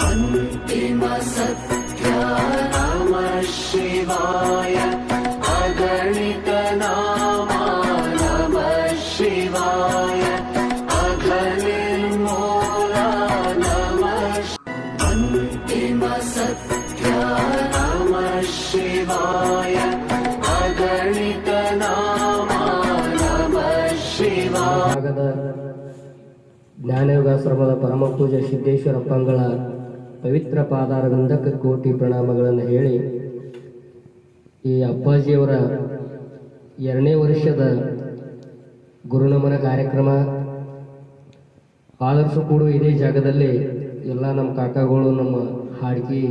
अन्तिम सत्य नमः शिवाय अगणित नामा नमः शिवाय अघनिर्मूला नमः अन्तिम सत्य नमः शिवाय अगणित नामा नमः शिवाय ಜ್ಞಾನಯೋಗಾಶ್ರಮದ ಪರಮಪೂಜ್ಯ ಸಿದ್ದೇಶ್ವರಪ್ಪಂಗಳ ಪವಿತ್ರ ಪಾದಾರವಿಂದಕ್ಕೆ ಕೋಟಿ ಪ್ರಣಾಮಗಳನ್ನು ಹೇಳಿ, ಈ ಅಪ್ಪಾಜಿಯವರ 2ನೇ ವರ್ಷದ ಗುರುನಮನ ಕಾರ್ಯಕ್ರಮ ಆದರ್ಶ ಕೂಡ ಇದೇ ಜಾಗದಲ್ಲಿ ಎಲ್ಲ ನಮ್ಮ ಕಾಕಾಗಳು, ನಮ್ಮ ಹಾಡ್ಕಿ,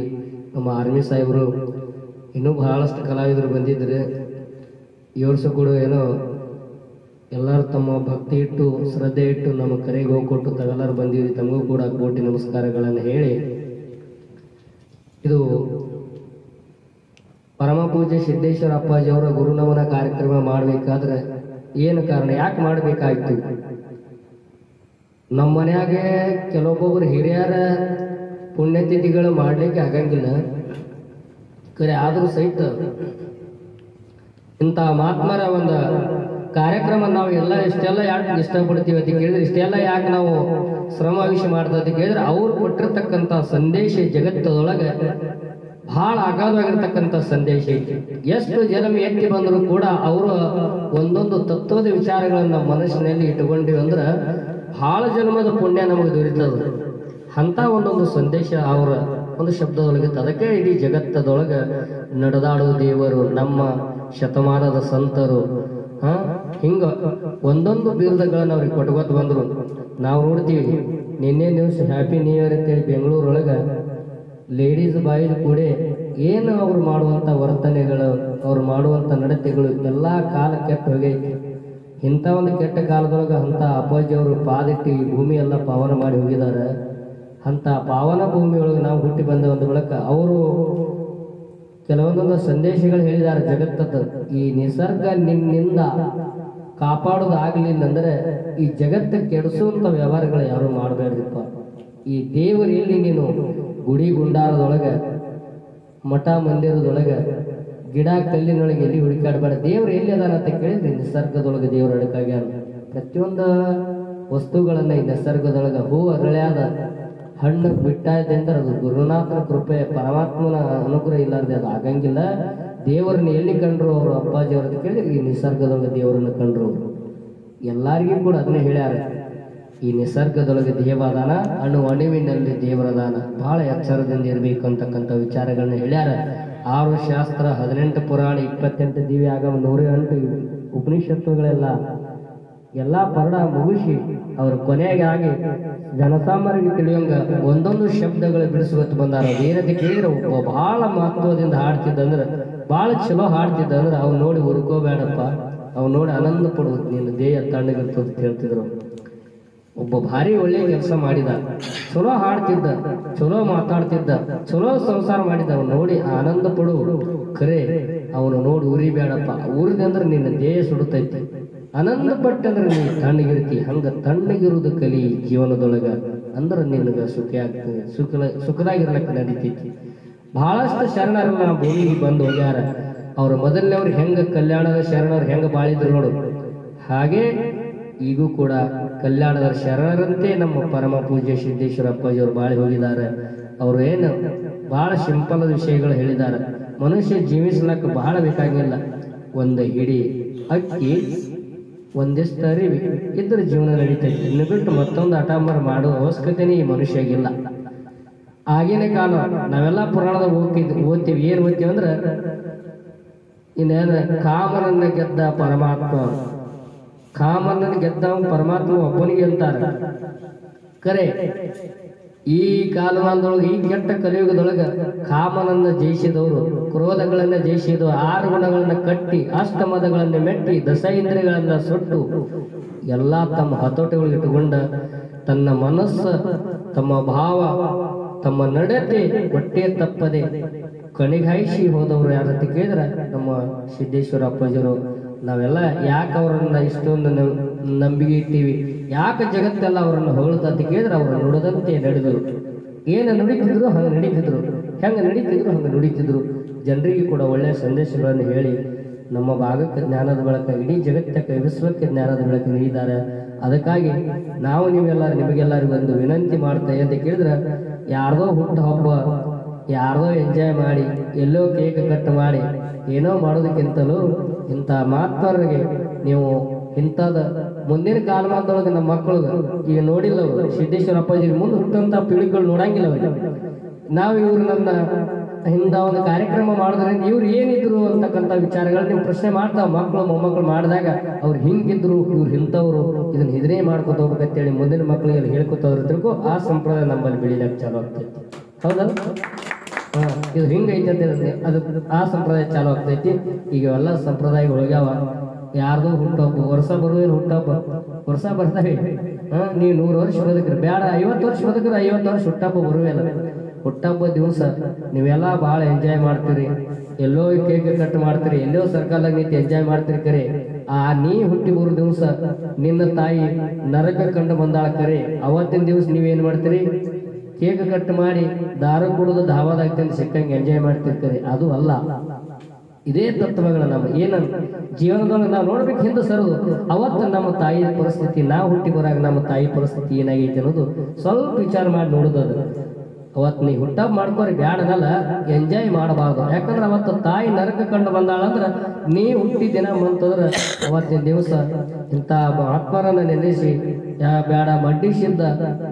ನಮ್ಮ ಆರ್ಮಿ ಸಾಹೇಬರು, ಇನ್ನೂ ಬಹಳಷ್ಟು ಕಲಾವಿದರು ಬಂದಿದ್ದರು. ಈ ವರ್ಷ ಕೂಡ ಏನೋ ಎಲ್ಲರೂ ತಮ್ಮ ಭಕ್ತಿ ಇಟ್ಟು ಶ್ರದ್ಧೆ ಇಟ್ಟು ನಮ್ಮ ಕರೆಗೆ ಹೋಗ್ಕೊಟ್ಟು ತಾವೆಲ್ಲರೂ ಬಂದಿದ್ರಿ. ತಮಗೂ ಕೂಡ ಕೋಟಿ ನಮಸ್ಕಾರಗಳನ್ನು ಹೇಳಿ, ಇದು ಪರಮ ಪೂಜ್ಯ ಸಿದ್ದೇಶ್ವರ ಅಪ್ಪಾಜಿಯವರ ಗುರುನಮನ ಕಾರ್ಯಕ್ರಮ ಮಾಡಬೇಕಾದ್ರೆ ಏನು ಕಾರಣ, ಯಾಕೆ ಮಾಡಬೇಕಾಯ್ತು? ನಮ್ಮ ಮನ್ಯಾಗೆ ಕೆಲವೊಬ್ಬೊಬ್ರು ಹಿರಿಯರ ಪುಣ್ಯತಿಥಿಗಳು ಮಾಡಲಿಕ್ಕೆ ಆಗಂಗಿಲ್ಲ. ಕರೆ ಆದರೂ ಸಹಿತ ಇಂಥ ಮಹಾತ್ಮರ ಒಂದು ಕಾರ್ಯಕ್ರಮ ನಾವು ಎಲ್ಲ ಇಷ್ಟೆಲ್ಲ ಯಾಕೆ ಇಷ್ಟಪಡ್ತೀವಿ ಅಂತ ಕೇಳಿದ್ರೆ, ಇಷ್ಟೆಲ್ಲ ಯಾಕೆ ನಾವು ಶ್ರಮವಿಷ ಮಾಡ್ತಾ ಅಂತ ಕೇಳಿದ್ರೆ, ಅವ್ರು ಕೊಟ್ಟಿರ್ತಕ್ಕಂಥ ಸಂದೇಶ ಜಗತ್ತದೊಳಗೆ ಬಹಳ ಅಗಾಧವಾಗಿರ್ತಕ್ಕಂಥ ಸಂದೇಶ ಐತಿ. ಎಷ್ಟು ಜನ್ಮ ಎತ್ತಿ ಬಂದರೂ ಕೂಡ ಅವರು ಒಂದೊಂದು ತತ್ವದ ವಿಚಾರಗಳನ್ನ ಮನಸ್ಸಿನಲ್ಲಿ ಇಟ್ಟುಕೊಂಡಿವಿ ಅಂದ್ರೆ ಬಹಳ ಜನ್ಮದ ಪುಣ್ಯ ನಮಗೆ ದೊರೀತದ. ಅಂತ ಒಂದೊಂದು ಸಂದೇಶ ಅವರ ಒಂದು ಶಬ್ದದೊಳಗೆ, ಅದಕ್ಕೆ ಇಡೀ ಜಗತ್ತದೊಳಗೆ ನಡೆದಾಡುವ ದೇವರು, ನಮ್ಮ ಶತಮಾನದ ಸಂತರು, ಹಿಂಗ ಒಂದೊಂದು ಬಿರುದಗಳನ್ನ ಅವ್ರಿಗೆ ಕೊಟ್ಕೊತ ಬಂದ್ರು. ನಾವು ನೋಡ್ತೀವಿ, ನಿನ್ನೆ ನ್ಯೂಸ್ ಹ್ಯಾಪಿ ನ್ಯೂ ಇಯರ್ ಅಂತೇಳಿ ಬೆಂಗಳೂರೊಳಗೆ ಲೇಡೀಸ್ ಬಾಯ್ಸ್ ಕೂಡ ಏನು ಅವ್ರು ಮಾಡುವಂಥ ವರ್ತನೆಗಳು, ಅವ್ರು ಮಾಡುವಂಥ ನಡತೆಗಳು ಎಲ್ಲ ಕಾಲ ಕೆಟ್ಟ ಹೋಗೈತಿ. ಇಂಥ ಒಂದು ಕೆಟ್ಟ ಕಾಲದೊಳಗೆ ಅಂಥ ಅಪ್ಪಾಜಿಯವರು ಪಾದಿಟ್ಟು ಈ ಭೂಮಿ ಎಲ್ಲ ಪಾವನ ಮಾಡಿ ಹೋಗಿದ್ದಾರೆ. ಅಂಥ ಪಾವನ ಭೂಮಿಯೊಳಗೆ ನಾವು ಹುಟ್ಟಿ ಬಂದ ಒಂದು ಬಳಕ ಅವರು ಕೆಲವೊಂದೊಂದು ಸಂದೇಶಗಳು ಹೇಳಿದ್ದಾರೆ ಜಗತ್ತದ. ಈ ನಿಸರ್ಗ ನಿನ್ನಿಂದ ಕಾಪಾಡೋದಾಗಲಿಲ್ಲ ಅಂದ್ರೆ ಈ ಜಗತ್ತ ಕೆಡಿಸುವಂಥ ವ್ಯವಹಾರಗಳು ಯಾರು ಮಾಡಬೇಡ್ರಿಪ್ಪ. ಈ ದೇವರು ಎಲ್ಲಿ, ನೀನು ಗುಡಿ ಗುಂಡಾರದೊಳಗೆ, ಮಠ ಮಂದಿರದೊಳಗೆ, ಗಿಡ ಕಲ್ಲಿನೊಳಗೆ ಎಲ್ಲಿ ಹುಡುಕಾಡಬೇಡ. ದೇವ್ರು ಎಲ್ಲಿ ಅದಾನ ಅಂತ ಕೇಳಿದ್ರಿ, ನಿಸರ್ಗದೊಳಗೆ ದೇವ್ರು ಅಡಕಾಗ್ಯಾನ. ಪ್ರತಿಯೊಂದು ವಸ್ತುಗಳನ್ನ ಈ ನಿಸರ್ಗದೊಳಗೆ ಹೂ ಅರಳ್ಯಾದ ಹಣ್ಣು ಬಿಟ್ಟಾಯ್ದೆ ಅಂದ್ರೆ ಅದು ಗುರುನಾಥನ ಕೃಪೆ, ಪರಮಾತ್ಮನ ಅನುಗ್ರಹ ಇಲ್ಲಾರ್ದೆ ಅದು ಆಗಂಗಿಲ್ಲ. ದೇವರನ್ನ ಎಲ್ಲಿ ಕಂಡ್ರು ಅವರು ಅಪ್ಪಾಜಿ ಅವ್ರ ಅಂತ ಕೇಳಿದ್ರೆ ಈ ನಿಸರ್ಗದೊಳಗೆ ದೇವರನ್ನು ಕಂಡ್ರು. ಎಲ್ಲರಿಗೂ ಕೂಡ ಅದನ್ನೇ ಹೇಳ್ಯಾರ, ಈ ನಿಸರ್ಗದೊಳಗೆ ದೇವದಾನ, ಅಣುವಿನಲ್ಲಿ ದೇವರದಾನ, ಬಹಳ ಎಚ್ಚರದಿಂದ ಇರಬೇಕು ಅಂತಕ್ಕಂಥ ವಿಚಾರಗಳನ್ನ ಹೇಳ್ಯಾರ. 6 ಶಾಸ್ತ್ರ, 18 ಪುರಾಣ, 28 ದಿವ್ಯ ಆಗಮ, 108 ಉಪನಿಷತ್ತುಗಳೆಲ್ಲ ಎಲ್ಲ ಪರಡ ಮುಗಿಸಿ ಅವ್ರ ಕೊನೆಗೆ ಆಗಿ ಜನಸಾಮಾನ್ಯರಿಗೆ ತಿಳಿಯೋಂಗ ಒಂದೊಂದು ಶಬ್ದಗಳು ಬಿಡಿಸುವತ್ತು ಬಂದಾರ. ಏನಂತ ಕೇಳಿದ್ರೆ, ಒಬ್ಬ ಬಹಳ ಮಹತ್ವದಿಂದ ಹಾಡ್ತಿದ್ದಂದ್ರೆ, ಬಹಳ ಚಲೋ ಹಾಡ್ತಿದ್ದಂದ್ರೆ ಅವ್ನು ನೋಡಿ ಹುರ್ಕೋಬೇಡಪ್ಪ, ಅವ್ನು ನೋಡಿ ಆನಂದ ಪಡುವುದು, ನಿನ್ನ ದೇಹ ತಣ್ಣಗಿರ್ತದೆ ಅಂತ ಹೇಳ್ತಿದ್ರು. ಒಬ್ಬ ಭಾರಿ ಒಳ್ಳೆ ಕೆಲಸ ಮಾಡಿದ, ಚಲೋ ಹಾಡ್ತಿದ್ದ, ಚಲೋ ಮಾತಾಡ್ತಿದ್ದ, ಚಲೋ ಸಂಸಾರ ಮಾಡಿದ್ದ, ಅವ್ನು ನೋಡಿ ಆನಂದ ಪಡು. ಖರೆ ಅವನು ನೋಡಿ ಉರಿಬೇಡಪ್ಪ, ಉರಿದಂದ್ರೆ ನಿನ್ನ ದೇಹ ಸುಡುತ್ತೈತಿ. ಆನಂದ ಪಟ್ಟಂದ್ರೆ ನೀನು ತಣ್ಣಗಿರ್ತಿ. ಹಂಗ ತಣ್ಣಗಿರುವುದು ಕಲಿ ಜೀವನದೊಳಗ, ಅಂದ್ರೆ ನಿನಗ ಸುಖ ಆಗ್ತದೆ, ಸುಖದಾಗಿರ್ಲಕ್ಕ ನಡೀತೈತಿ. ಬಹಳಷ್ಟು ಶರಣರನ್ನ ಭೂಮಿಗೆ ಬಂದು ಹೋಗ್ಯಾರ. ಅವ್ರ ಮೊದಲನೇವ್ರು ಹೆಂಗ ಕಲ್ಯಾಣದ ಶರಣರು ಹೆಂಗ ಬಾಳಿದ್ರು ನೋಡು, ಹಾಗೆ ಈಗೂ ಕೂಡ ಕಲ್ಯಾಣದ ಶರಣರಂತೆ ನಮ್ಮ ಪರಮ ಪೂಜ್ಯ ಸಿದ್ದೇಶ್ವರ ಅಪ್ಪಾಜಿಯವರು ಬಾಳಿ ಹೋಗಿದ್ದಾರೆ. ಅವರು ಏನು ಬಹಳ ಸಿಂಪಲ್ ವಿಷಯಗಳು ಹೇಳಿದ್ದಾರೆ. ಮನುಷ್ಯ ಜೀವಿಸ್ಲಕ್ಕ ಬಹಳ ಬೇಕಾಗಿಲ್ಲ, ಒಂದು ಹಿಡಿ ಅಕ್ಕಿ, ಒಂದಿಷ್ಟು ಅರಿವಿ ಇದ್ರ ಜೀವನ ನಡೀತೈತಿ. ಇನ್ನು ಬಿಟ್ಟು ಮತ್ತೊಂದು ಹಠಾಮರ ಮಾಡೋ ಅವಶ್ಯಕತೆನೇ ಈ ಮನುಷ್ಯಗಿಲ್ಲ. ಆಗಿನ ಕಾಲ ನಾವೆಲ್ಲ ಪುರಾಣದಾಗ ಓದ್ತೀವಿ. ಏನ್ ಓದ್ತೀವಿ ಅಂದ್ರೆ, ಇನ್ನೇನು ಕಾಮನನ್ನ ಗೆದ್ದ ಪರಮಾತ್ಮ, ಕಾಮನನ್ನ ಗೆದ್ದ ಪರಮಾತ್ಮ ಒಬ್ಬನಿಗೆ ಅಂತಾರೆ. ಕರೆ ಈ ಕಾಲಮಾನದೊಳಗೆ, ಈ ಕೆಟ್ಟ ಕಲಿಯುಗದೊಳಗ ಕಾಮನನ್ನ ಜಯಿಸಿದವರು, ಕ್ರೋಧಗಳನ್ನ ಜಯಿಸಿದ, 6 ಗುಣಗಳನ್ನ ಕಟ್ಟಿ, ಅಷ್ಟಮದಗಳನ್ನ ಮೆಟ್ಟಿ, ದಶ ಇಂದ್ರಿಯಗಳನ್ನ ಸುಟ್ಟು ಎಲ್ಲ ತಮ್ಮ ಹತೋಟಿಗಳು ಇಟ್ಟುಕೊಂಡ ತನ್ನ ಮನಸ್ಸು, ತಮ್ಮ ಭಾವ, ತಮ್ಮ ನಡತೆ ಹೊಟ್ಟೆ ತಪ್ಪದೆ ಕಣಿಗಾಯಿಸಿ ಹೋದವರು ಯಾರಂತ ಕೇಳಿದ್ರೆ ನಮ್ಮ ಸಿದ್ದೇಶ್ವರ ಅಪ್ಪಾಜಿಯವರು. ನಾವೆಲ್ಲ ಯಾಕೆ ಅವರನ್ನ ಇಷ್ಟೊಂದು ನಂಬಿಕೆ ಇಟ್ಟಿವಿ, ಯಾಕೆ ಜಗತ್ತೆಲ್ಲ ಅವರನ್ನು ಹೊಗಳುತ್ತ ಅಂತ ಕೇಳಿದ್ರೆ ಅವರು ನುಡಿದಂತೆ ನಡೆದರು. ಏನು ನುಡಿತಿದ್ರು ಹಂಗೆ ನಡೀತಿದ್ರು, ಹೆಂಗೆ ನಡೀತಿದ್ರು ಹಂಗೆ ನುಡಿತಿದ್ರು. ಜನರಿಗೆ ಕೂಡ ಒಳ್ಳೆಯ ಸಂದೇಶಗಳನ್ನು ಹೇಳಿ ನಮ್ಮ ಭಾಗಕ್ಕೆ ಜ್ಞಾನದ ಬೆಳಕ, ಇಡೀ ಜಗತ್ತಕ್ಕೆ ವಿಶ್ವಕ್ಕೆ ಜ್ಞಾನದ ಬೆಳಕು ನೀಡಿದ್ದಾರೆ. ಅದಕ್ಕಾಗಿ ನಾವು ನೀವೆಲ್ಲರೂ ನಿಮಗೆಲ್ಲರಿಗೂ ಒಂದು ವಿನಂತಿ ಮಾಡ್ತಾ ಅಂತ ಕೇಳಿದ್ರೆ, ಯಾರ್ದೋ ಹುಟ್ಟು ಹಬ್ಬ ಯಾರ್ದೋ ಎಂಜಾಯ್ ಮಾಡಿ ಎಲ್ಲೋ ಕೇಕ್ ಕಟ್ ಮಾಡಿ ಏನೋ ಮಾಡೋದಕ್ಕಿಂತಲೂ ಇಂಥ ಮಾತವರಿಗೆ ನೀವು ಇಂಥದ್ದು ಮುಂದಿನ ಕಾಲಮಾನದೊಳಗೆ ನಮ್ಮ ಮಕ್ಕಳು ಈಗ ನೋಡಿಲ್ಲ, ಅವರು ಸಿದ್ದೇಶ್ವರ ಅಪ್ಪಾಜಿ ಮುಂದೆ ಹುಟ್ಟಂಥ ಪೀಳಿಗೆಗಳು ನೋಡಂಗಿಲ್ಲ ಅವ್ರಿಗೆ. ನಾವು ಇವ್ರು ನನ್ನ ಇಂಥ ಒಂದು ಕಾರ್ಯಕ್ರಮ ಮಾಡೋದ್ರಿಂದ ಇವ್ರು ಏನಿದ್ರು ಅಂತಕ್ಕಂಥ ವಿಚಾರಗಳು ನೀವು ಪ್ರಶ್ನೆ ಮಾಡ್ತಾವ. ಮಕ್ಕಳು ಮೊಮ್ಮಕ್ಕಳು ಮಾಡಿದಾಗ ಅವ್ರು ಹಿಂಗಿದ್ರು, ಇವ್ರು ಇಂಥವ್ರು, ಇದನ್ನ ಇದನ್ನೇ ಮಾಡ್ಕೊತ ಹೋಗ್ಬೇಕಂತೇಳಿ ಮುಂದಿನ ಮಕ್ಕಳಿಗೆ ಹೇಳ್ಕೊತ ಹೋದ್ರಿಗೂ ಆ ಸಂಪ್ರದಾಯ ನಮ್ಮಲ್ಲಿ ಬೆಳಿಲಿಕ್ಕೆ ಚಾಲು ಆಗ್ತೈತಿ. ಹೌದಲ್ಲ? ಇದು ಹಿಂಗೈತೆ ಅಂತ ಹೇಳಿದ್ರೆ ಅದು ಆ ಸಂಪ್ರದಾಯ ಚಾಲು ಆಗ್ತೈತಿ. ಈಗ ಎಲ್ಲ ಸಂಪ್ರದಾಯಗಳು ಹೋಗ್ಯಾವ. ಯಾರ್ದೋ ಹುಟ್ಟುಹಬ್ಬ, ವರ್ಷ ಬರುವೇನು ಹುಟ್ಟುಹಬ್ಬ, ವರ್ಷ ಬರ್ತಾವೆ. ನೀವು 100 ವರ್ಷ ಬದುಕ್ರಿ, ಬೇಡ 50 ವರ್ಷ ಬದುಕ್ರಿ, 50 ವರ್ಷ ಹುಟ್ಟಹಬ್ಬ ಬರುವೇಲ್ಲ. ಹುಟ್ಟಹಬ್ಬ ದಿವಸ ನೀವೆಲ್ಲ ಭಾಳ ಎಂಜಾಯ್ ಮಾಡ್ತೀರಿ, ಎಲ್ಲೋ ಕೇಕ್ ಕಟ್ ಮಾಡ್ತೀರಿ, ಎಲ್ಲೋ ಸರ್ಕಲ್ದಾಗ ನಿಂತು ಎಂಜಾಯ್ ಮಾಡ್ತೀರಿ. ಕರೆ ನೀ ಹುಟ್ಟಿ ಬರೋ ದಿವಸ ನಿನ್ನ ತಾಯಿ ನರಕ ಕಂಡು ಬಂದಾಳ. ಕರೆ ಅವತ್ತಿನ ದಿವಸ ನೀವೇನ್ ಮಾಡ್ತೀರಿ? ಕೇಕ್ ಕಟ್ ಮಾಡಿ ದಾರು ಕುಡಿದು ಧಾವಾದಾಗ ತಂದು ಸಿಕ್ಕಂಗೆ ಎಂಜಾಯ್ ಮಾಡ್ತೀರಿ. ಕರೆ ಅದು ಅಲ್ಲ. ಇದೇ ತತ್ವಗಳ ನಮ್ಮ ಏನಂತ ಜೀವನದೊಳಗೆ ನಾವು ನೋಡ್ಬೇಕು ಹಿಂದೆ ಸರದು. ಅವತ್ತು ನಮ್ಮ ತಾಯಿಯ ಪರಿಸ್ಥಿತಿ, ನಾವು ಹುಟ್ಟಿ ಬರಾಗ ನಮ್ಮ ತಾಯಿ ಪರಿಸ್ಥಿತಿ ಏನಾಗೈತೆ ಅನ್ನೋದು ಸ್ವಲ್ಪ ವಿಚಾರ ಮಾಡಿ ನೋಡೋದು. ಅದು ಅವತ್ತು ನೀ ಹುಟ್ಟಹಬ್ಬ ಮಾಡ್ಕೋರಿ, ಬ್ಯಾಡನಲ್ಲ, ಎಂಜಾಯ್ ಮಾಡಬಾರ್ದು. ಯಾಕಂದ್ರೆ ಅವತ್ತು ತಾಯಿ ನರಕ ಕಂಡು ಬಂದಾಳಂದ್ರೆ ನೀ ಹುಟ್ಟಿ ದಿನ ಬಂತಂದ್ರೆ ಅವತ್ತಿನ ದಿವಸ ಇಂಥ ಆತ್ಮರನ್ನ ನೆನೆಸಿ ಬೇಡ ಮಡ್ಡಿಸಿದ್ದ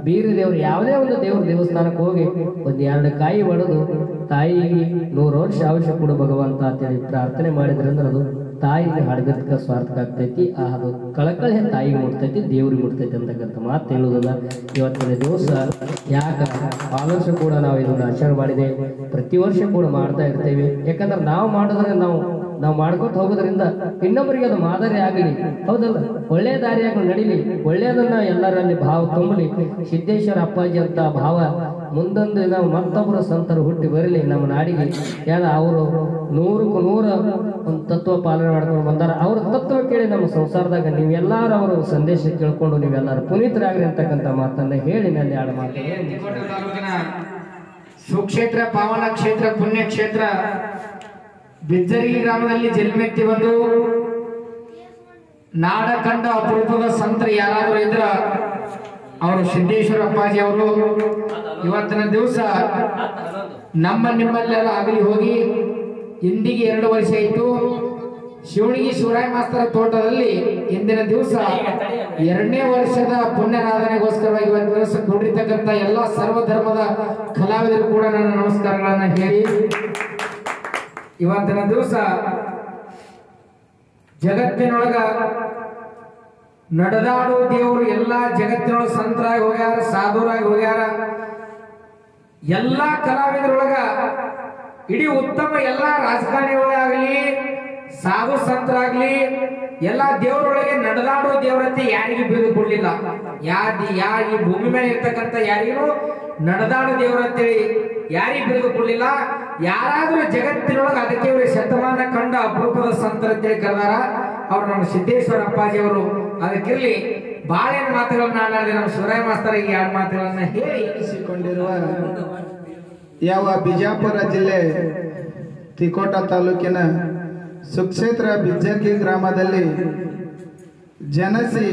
ಬೀರ ದೇವ್ರು ಯಾವುದೇ ಒಂದು ದೇವ್ರ ದೇವಸ್ಥಾನಕ್ಕೆ ಹೋಗಿ 1-2 ಕಾಯಿ ಒಡೆದು ತಾಯಿಗೆ 100 ವರ್ಷ ಆಯುಷ್ಯ ಕೊಡು ಭಗವಂತ ಅಂತೇಳಿ ಪ್ರಾರ್ಥನೆ ಮಾಡಿದ್ರಂದ್ರೆ ಅದು ತಾಯಿಗೆ ಹಡಗತ್ಕ ಸ್ವಾರ್ಥಕ ಆಗ್ತೈತಿ. ಅದು ಕಳಕಳಿ ತಾಯಿಗೆ ಮುಟ್ತೈತಿ, ದೇವ್ರಿಗೆ ಮುಟ್ತೈತಿ ಅಂತಕ್ಕಂಥ ಮಾತು ಹೇಳುವುದಲ್ಲ. ಇವತ್ತಿನ ದಿವಸ ಯಾಕೆ ವರ್ಷ ಕೂಡ ನಾವು ಇದನ್ನು ಆಚರಣೆ ಮಾಡಿದೆ, ಪ್ರತಿ ವರ್ಷ ಕೂಡ ಮಾಡ್ತಾ ಇರ್ತೇವೆ. ಯಾಕಂದ್ರೆ ನಾವು ಮಾಡಿದ್ರೆ ನಾವು ಮಾಡ್ಕೊತ ಹೋಗೋದ್ರಿಂದ ಇನ್ನೊಬ್ಬರಿಗೆ ಅದು ಮಾದರಿ ಆಗಲಿ. ಹೌದಲ್ಲ? ಒಳ್ಳೆ ದಾರಿಯಾಗಿ ನಡೀಲಿ, ಒಳ್ಳೆಯದನ್ನ ಎಲ್ಲರಲ್ಲಿ ಭಾವ ತುಂಬಲಿ. ಸಿದ್ದೇಶ್ವರ ಅಪ್ಪಾಜಿ ಅಂತ ಭಾವ ಮುಂದೊಂದು ನಾವು ಮತ್ತೊಬ್ಬರು ಸಂತರು ಹುಟ್ಟಿ ಬರಲಿ ನಮ್ಮ ನಾಡಿಗೆ. ಅವರು 100ಕ್ಕೂ 100 ಒಂದು ತತ್ವ ಪಾಲನೆ ಮಾಡ್ಕೊಂಡು ಬಂದಾರ. ಅವ್ರ ತತ್ವ ಕೇಳಿ ನಮ್ಮ ಸಂಸಾರದಾಗ ನೀವೆಲ್ಲರೂ ಅವರು ಸಂದೇಶ ಕೇಳ್ಕೊಂಡು ನೀವೆಲ್ಲರೂ ಪುನೀತರಾಗ್ರಿ ಅಂತಕ್ಕಂಥ ಮಾತನ್ನ ಹೇಳಿ ಮೇಲೆ 2 ಮಾತು. ಸುಕ್ಷೇತ್ರ, ಪಾವನ ಕ್ಷೇತ್ರ, ಪುಣ್ಯ ಕ್ಷೇತ್ರ ಬಿಜ್ಜರಿ ಗ್ರಾಮದಲ್ಲಿ ಜನ್ಮೆತ್ತಿ ಬಂದು ನಾಡ ಕಂಡ ಅಪರೂಪದ ಸಂತರು ಯಾರಾದರೂ ಇದ್ರ ಅವರು ಸಿದ್ದೇಶ್ವರ ಅಪ್ಪಾಜಿ ಅವರು. ಇವತ್ತಿನ ದಿವಸ ನಿಮ್ಮಲ್ಲೆಲ್ಲ ಆಗಲಿ ಹೋಗಿ ಇಂದಿಗೆ 2 ವರ್ಷ ಆಯಿತು. ಶಿವಣಿಗೆ ಶಿವರಾಯ ಮಾಸ್ತರ ತೋಟದಲ್ಲಿ ಇಂದಿನ ದಿವಸ 2ನೇ ವರ್ಷದ ಪುಣ್ಯರಾಧನೆಗೋಸ್ಕರವಾಗಿ ಇವತ್ತಿನ ದಿವಸ ಕೂಡಿರ್ತಕ್ಕಂಥ ಎಲ್ಲ ಸರ್ವಧರ್ಮದ ಕಲಾವಿದರು ಕೂಡ ನನ್ನ ನಮಸ್ಕಾರಗಳನ್ನ ಹೇಳಿ, ಇವತ್ತಿನ ದಿವಸ ಜಗತ್ತಿನೊಳಗ ನಡೆದಾಡೋ ದೇವರು ಎಲ್ಲ ಜಗತ್ತಿನೊಳಗ ಸಂತರಾಗಿ ಹೋಗ್ಯಾರ, ಸಾಧುರಾಗಿ ಹೋಗ್ಯಾರ. ಎಲ್ಲಾ ಕಲಾವಿದರೊಳಗ ಇಡೀ ಉತ್ತಮ ಎಲ್ಲಾ ರಾಜಕಾರಣಿಗಳಾಗಲಿ, ಸಾಧು ಸಂತರಾಗ್ಲಿ, ಎಲ್ಲಾ ದೇವರೊಳಗೆ ನಡೆದಾಡೋ ದೇವರತ್ತೆ ಯಾರಿಗೂ ಬೀಳು ಕೊಡ್ಲಿಲ್ಲ. ಈ ಭೂಮಿ ಮೇಲೆ ಇರ್ತಕ್ಕಂಥ ಯಾರಿಗೂ ನಡೆದಾಡೋ ದೇವರಂತೇಳಿ ಯಾರಿಗೂ ಬಿರುದು ಕೊಡ್ಲಿಲ್ಲ. ಯಾರಾದ್ರೂ ಜಗತ್ತಿನೊಳಗೆ ಅದಕ್ಕೆ ಶತಮಾನ ಕಂಡ ಅಪರೂಪದ ಸಂತರಂತೇಳಿ ಕರೆದಾರ ಅವ್ರು ನಮ್ಮ ಸಿದ್ದೇಶ್ವರ ಅಪ್ಪಾಜಿ ಅವರು. ಅದಕ್ಕಿರ್ಲಿ ಬಾಳೇನು ಮಾತುಗಳನ್ನ ಆಡಾಡಿದೆ ನಮ್ಮ ಶಿವರಾಯ ಮಾಸ್ತರ್ ಈ 2 ಮಾತುಗಳನ್ನ ಹೇಳಿ ಎನಿಸಿಕೊಂಡಿರುವ ಯಾವ ಬಿಜಾಪುರ ಜಿಲ್ಲೆ ತಿಕೋಟ ತಾಲೂಕಿನ ಸುಕ್ಷೇತ್ರ ಬಿಜ್ಜರ್ಗಿ ಗ್ರಾಮದಲ್ಲಿ ಜನಸಿ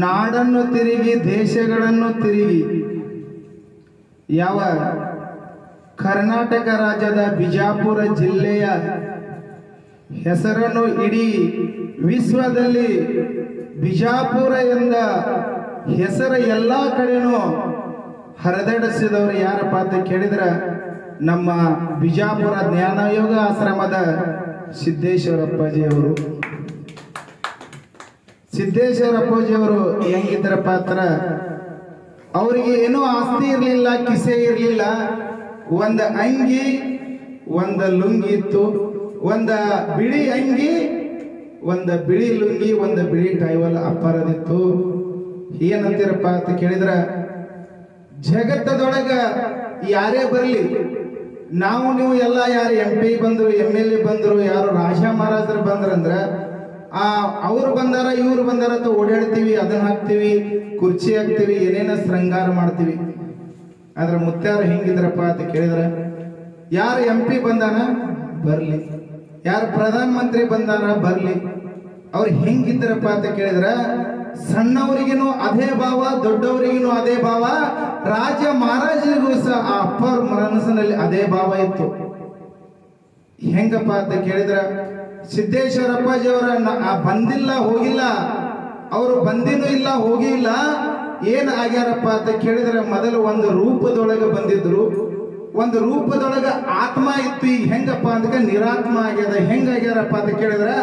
ನಾಡನ್ನು ತಿರುಗಿ ದೇಶಗಳನ್ನು ತಿರುಗಿ ಯಾವ ಕರ್ನಾಟಕ ರಾಜ್ಯದ ಬಿಜಾಪುರ ಜಿಲ್ಲೆಯ ಹೆಸರನ್ನು ಇಡೀ ವಿಶ್ವದಲ್ಲಿ ಬಿಜಾಪುರ ಎಂದ ಹೆಸರು ಎಲ್ಲ ಕಡೆನೂ ಹರಿದಾಡಿಸಿದವರು ಯಾರಪ್ಪ ಅಂತ ಕೇಳಿದ್ರೆ ನಮ್ಮ ಬಿಜಾಪುರ ಜ್ಞಾನಯೋಗ ಆಶ್ರಮದ ಸಿದ್ದೇಶ್ವರ ಅಪ್ಪಾಜಿಯವರು. ಸಿದ್ದೇಶ್ವರ ಅಪ್ಪಾಜಿಯವರು ಹೆಂಗಿದ್ರ ಪಾತ್ರ, ಅವರಿಗೆ ಏನೂ ಆಸ್ತಿ ಇರಲಿಲ್ಲ, ಕಿಸೆ ಇರಲಿಲ್ಲ. ಒಂದು ಅಂಗಿ, ಒಂದು ಲುಂಗಿ ಇತ್ತು, ಒಂದು ಬಿಳಿ ಅಂಗಿ, ಒಂದು ಬಿಳಿ ಲುಂಗಿ, ಒಂದು ಬಿಳಿ ಟೈವಲ್ ಅಪ್ಪರದಿತ್ತು. ಏನಂತೀರಪ್ಪ ಅಂತ ಕೇಳಿದ್ರ, ಜಗತ್ತದೊಳಗ ಯಾರೇ ಬರಲಿ, ನಾವು ನೀವು ಎಲ್ಲ ಯಾರು MP ಬಂದ್ರು, MLA ಬಂದ್ರು, ಯಾರು ರಾಜ ಮಹಾರಾಜರು ಬಂದ್ರಂದ್ರ ಅವ್ರು ಬಂದಾರ ಇವ್ರು ಬಂದಾರ ಅಂತ ಓಡಾಡ್ತೀವಿ, ಅದನ್ನ ಹಾಕ್ತಿವಿ, ಕುರ್ಚಿ ಹಾಕ್ತಿವಿ, ಏನೇನ ಶೃಂಗಾರ ಮಾಡ್ತೀವಿ. ಆದ್ರೆ ಮುತ್ಯಾರು ಹೆಂಗಿದ್ರಪ್ಪ ಅಂತ ಕೇಳಿದ್ರೆ, ಯಾರು MP ಬಂದಾನ ಬರ್ಲಿ, ಯಾರು ಪ್ರಧಾನ ಮಂತ್ರಿ ಬಂದಾನ ಬರ್ಲಿ, ಅವ್ರು ಹೆಂಗಿದ್ರಪ್ಪ ಅಂತ ಕೇಳಿದ್ರ ಸಣ್ಣವರಿಗೇನು ಅದೇ ಭಾವ, ದೊಡ್ಡವರಿಗೇನು ಅದೇ ಭಾವ, ರಾಜ ಮಹಾರಾಜರಿಗೂ ಸಹ ಆ ಅಪ್ಪವ್ರ ಮನಸ್ಸಿನಲ್ಲಿ ಅದೇ ಭಾವ ಇತ್ತು. ಹೆಂಗಪ್ಪ ಅಂತ ಕೇಳಿದ್ರ ಸಿದ್ದೇಶ್ವರ ಅಪ್ಪಾಜಿಯವರ ಬಂದಿಲ್ಲ ಹೋಗಿಲ್ಲ, ಅವರು ಬಂದಿನೂ ಇಲ್ಲ ಹೋಗಿ ಇಲ್ಲ. ಏನ್ ಆಗ್ಯಾರಪ್ಪ ಅಂತ ಕೇಳಿದ್ರೆ ಮೊದಲು ಒಂದು ರೂಪದೊಳಗೆ ಬಂದಿದ್ರು, ಒಂದು ರೂಪದೊಳಗ ಆತ್ಮ ಇತ್ತು. ಈಗ ಹೆಂಗಪ್ಪ ಅಂತ ನಿರಾತ್ಮ ಆಗ್ಯದ. ಹೆಂಗಾಗ್ಯಾರಪ್ಪ ಅಂತ ಕೇಳಿದ್ರೆ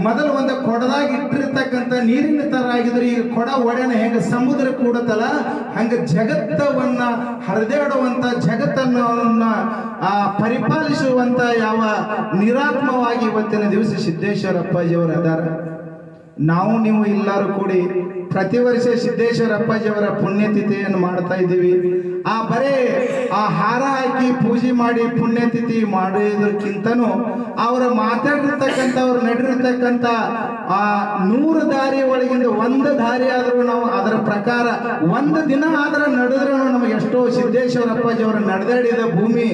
ಮೊದಲು ಒಂದು ಕೊಡದಾಗ ಇಟ್ಟಿರ್ತಕ್ಕಂಥ ನೀರಿನ ತರ ಆಗಿದ್ರು. ಈಗ ಕೊಡ ಒಡೆನ ಹೆಂಗ ಸಮುದ್ರ ಕೂಡತ್ತಲ್ಲ ಹಂಗ ಜಗತ್ತವನ್ನ ಹರಿದಾಡುವಂತ, ಜಗತ್ತನ್ನ ಪರಿಪಾಲಿಸುವಂತ ಯಾವ ನಿರಾತ್ಮವಾಗಿ ಇವತ್ತಿನ ದಿವಸ ಸಿದ್ದೇಶ್ವರ ಅಪ್ಪಾಜಿಯವರು ಅದಾರ. ನಾವು ನೀವು ಎಲ್ಲರೂ ಕೂಡಿ ಪ್ರತಿ ವರ್ಷ ಸಿದ್ದೇಶ್ವರ ಅಪ್ಪಾಜಿಯವರ ಪುಣ್ಯತಿಥಿಯನ್ನು ಮಾಡ್ತಾ ಇದ್ದೀವಿ. ಆ ಬರೇ ಆ ಹಾರ ಹಾಕಿ ಪೂಜೆ ಮಾಡಿ ಪುಣ್ಯತಿಥಿ ಮಾಡೋದಕ್ಕಿಂತನೂ ಅವರ ಮಾತಾಡಿರ್ತಕ್ಕಂಥ, ಅವ್ರು ನಡೆದಿರ್ತಕ್ಕಂಥ ಆ 100 ದಾರಿ ಒಳಗಿಂದ ಒಂದು ದಾರಿ ಆದ್ರೂ ನಾವು ಅದರ ಪ್ರಕಾರ ಒಂದು ದಿನ ಆದ್ರೆ ನಡೆದ್ರೂ ನಮಗೆ ಎಷ್ಟೋ ಸಿದ್ದೇಶ್ವರ ಅಪ್ಪಾಜಿಯವರ ನಡೆದಾಡಿದ ಭೂಮಿ,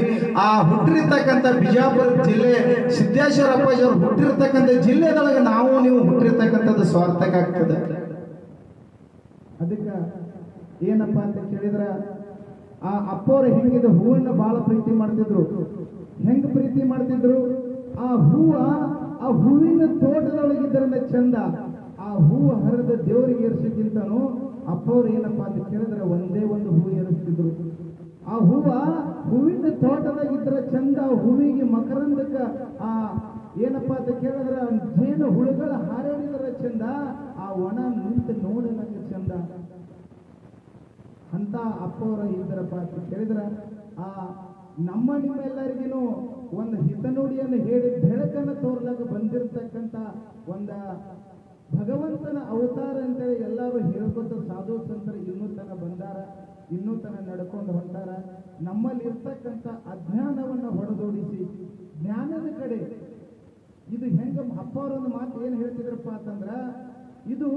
ಆ ಹುಟ್ಟಿರ್ತಕ್ಕಂಥ ಬಿಜಾಪುರ ಜಿಲ್ಲೆ, ಸಿದ್ದೇಶ್ವರ ಅಪ್ಪಾಜಿಯವರು ಹುಟ್ಟಿರ್ತಕ್ಕಂಥ ಜಿಲ್ಲೆದೊಳಗೆ ನಾವು ನೀವು ಹುಟ್ಟಿರ್ತಕ್ಕಂಥದ್ದು ಸ್ವಾರ್ಥಕ ಆಗ್ತದೆ. ಅದಕ್ಕೆ ಏನಪ್ಪಾ ಅಂತ ಕೇಳಿದ್ರ ಆ ಅಪ್ಪವ್ರು ಹೆಂಗಿದ ಹೂವನ್ನ ಬಹಳ ಪ್ರೀತಿ ಮಾಡ್ತಿದ್ರು. ಹೆಂಗ್ ಪ್ರೀತಿ ಮಾಡ್ತಿದ್ರು? ಆ ಹೂವಿನ ತೋಟದೊಳಗಿದ್ರನ್ನ ಚಂದ, ಆ ಹೂವು ಹರಿದ ದೇವರಿಗೆ ಏರಿಸಕ್ಕಿಂತನೂ ಅಪ್ಪವ್ರು ಏನಪ್ಪಾ ಅಂತ ಕೇಳಿದ್ರೆ ಒಂದೇ ಒಂದು ಹೂ ಏರಿಸ್ತಿದ್ರು. ಆ ಹೂವಿನ ತೋಟದಾಗಿದ್ರ ಚಂದ, ಹೂವಿಗೆ ಮಕರಂದಕ್ಕ ಆ ಏನಪ್ಪಾ ಅಂತ ಕೇಳಿದ್ರ ಜೇನು ಹುಳುಗಳ ಹಾರಾಡಿದ್ರ ಚಂದ, ಆ ಒಣ ನಿಂತು ನೋಡಲಕ್ಕ ಚಂದ. ಅಂತ ಅಪ್ಪವರ ಇದ್ದರಪ್ಪ ಅಂತ ಕೇಳಿದ್ರ ಆ ನಿಮ್ಮೆಲ್ಲರಿಗೂ ಒಂದು ಹಿತನುಡಿಯನ್ನು ಹೇಳಿ ಬೆಳಕನ್ನು ತೋರ್ಲಕ್ಕೆ ಬಂದಿರತಕ್ಕಂತ ಒಂದ ಭಗವಂತನ ಅವತಾರ ಅಂತೇಳಿ ಎಲ್ಲರೂ ಹೇಳ್ಕೊತ ಸಾಧು ಸಂತರು ಇನ್ನೂ ತನ ಬಂದಾರ, ಇನ್ನೂ ತನ ನಡ್ಕೊಂಡು ಹೊಂಟಾರ. ನಮ್ಮಲ್ಲಿ ಇರ್ತಕ್ಕಂಥ ಅಜ್ಞಾನವನ್ನ ಹೊಡೆದೋಡಿಸಿ ಜ್ಞಾನದ ಕಡೆ ಇದು ಹೆಂಗ ಅಪ್ಪವರೊಂದು ಮಾತು ಏನು ಹೇಳ್ತಿದ್ರಪ್ಪ ಅಂತಂದ್ರ, ಇದು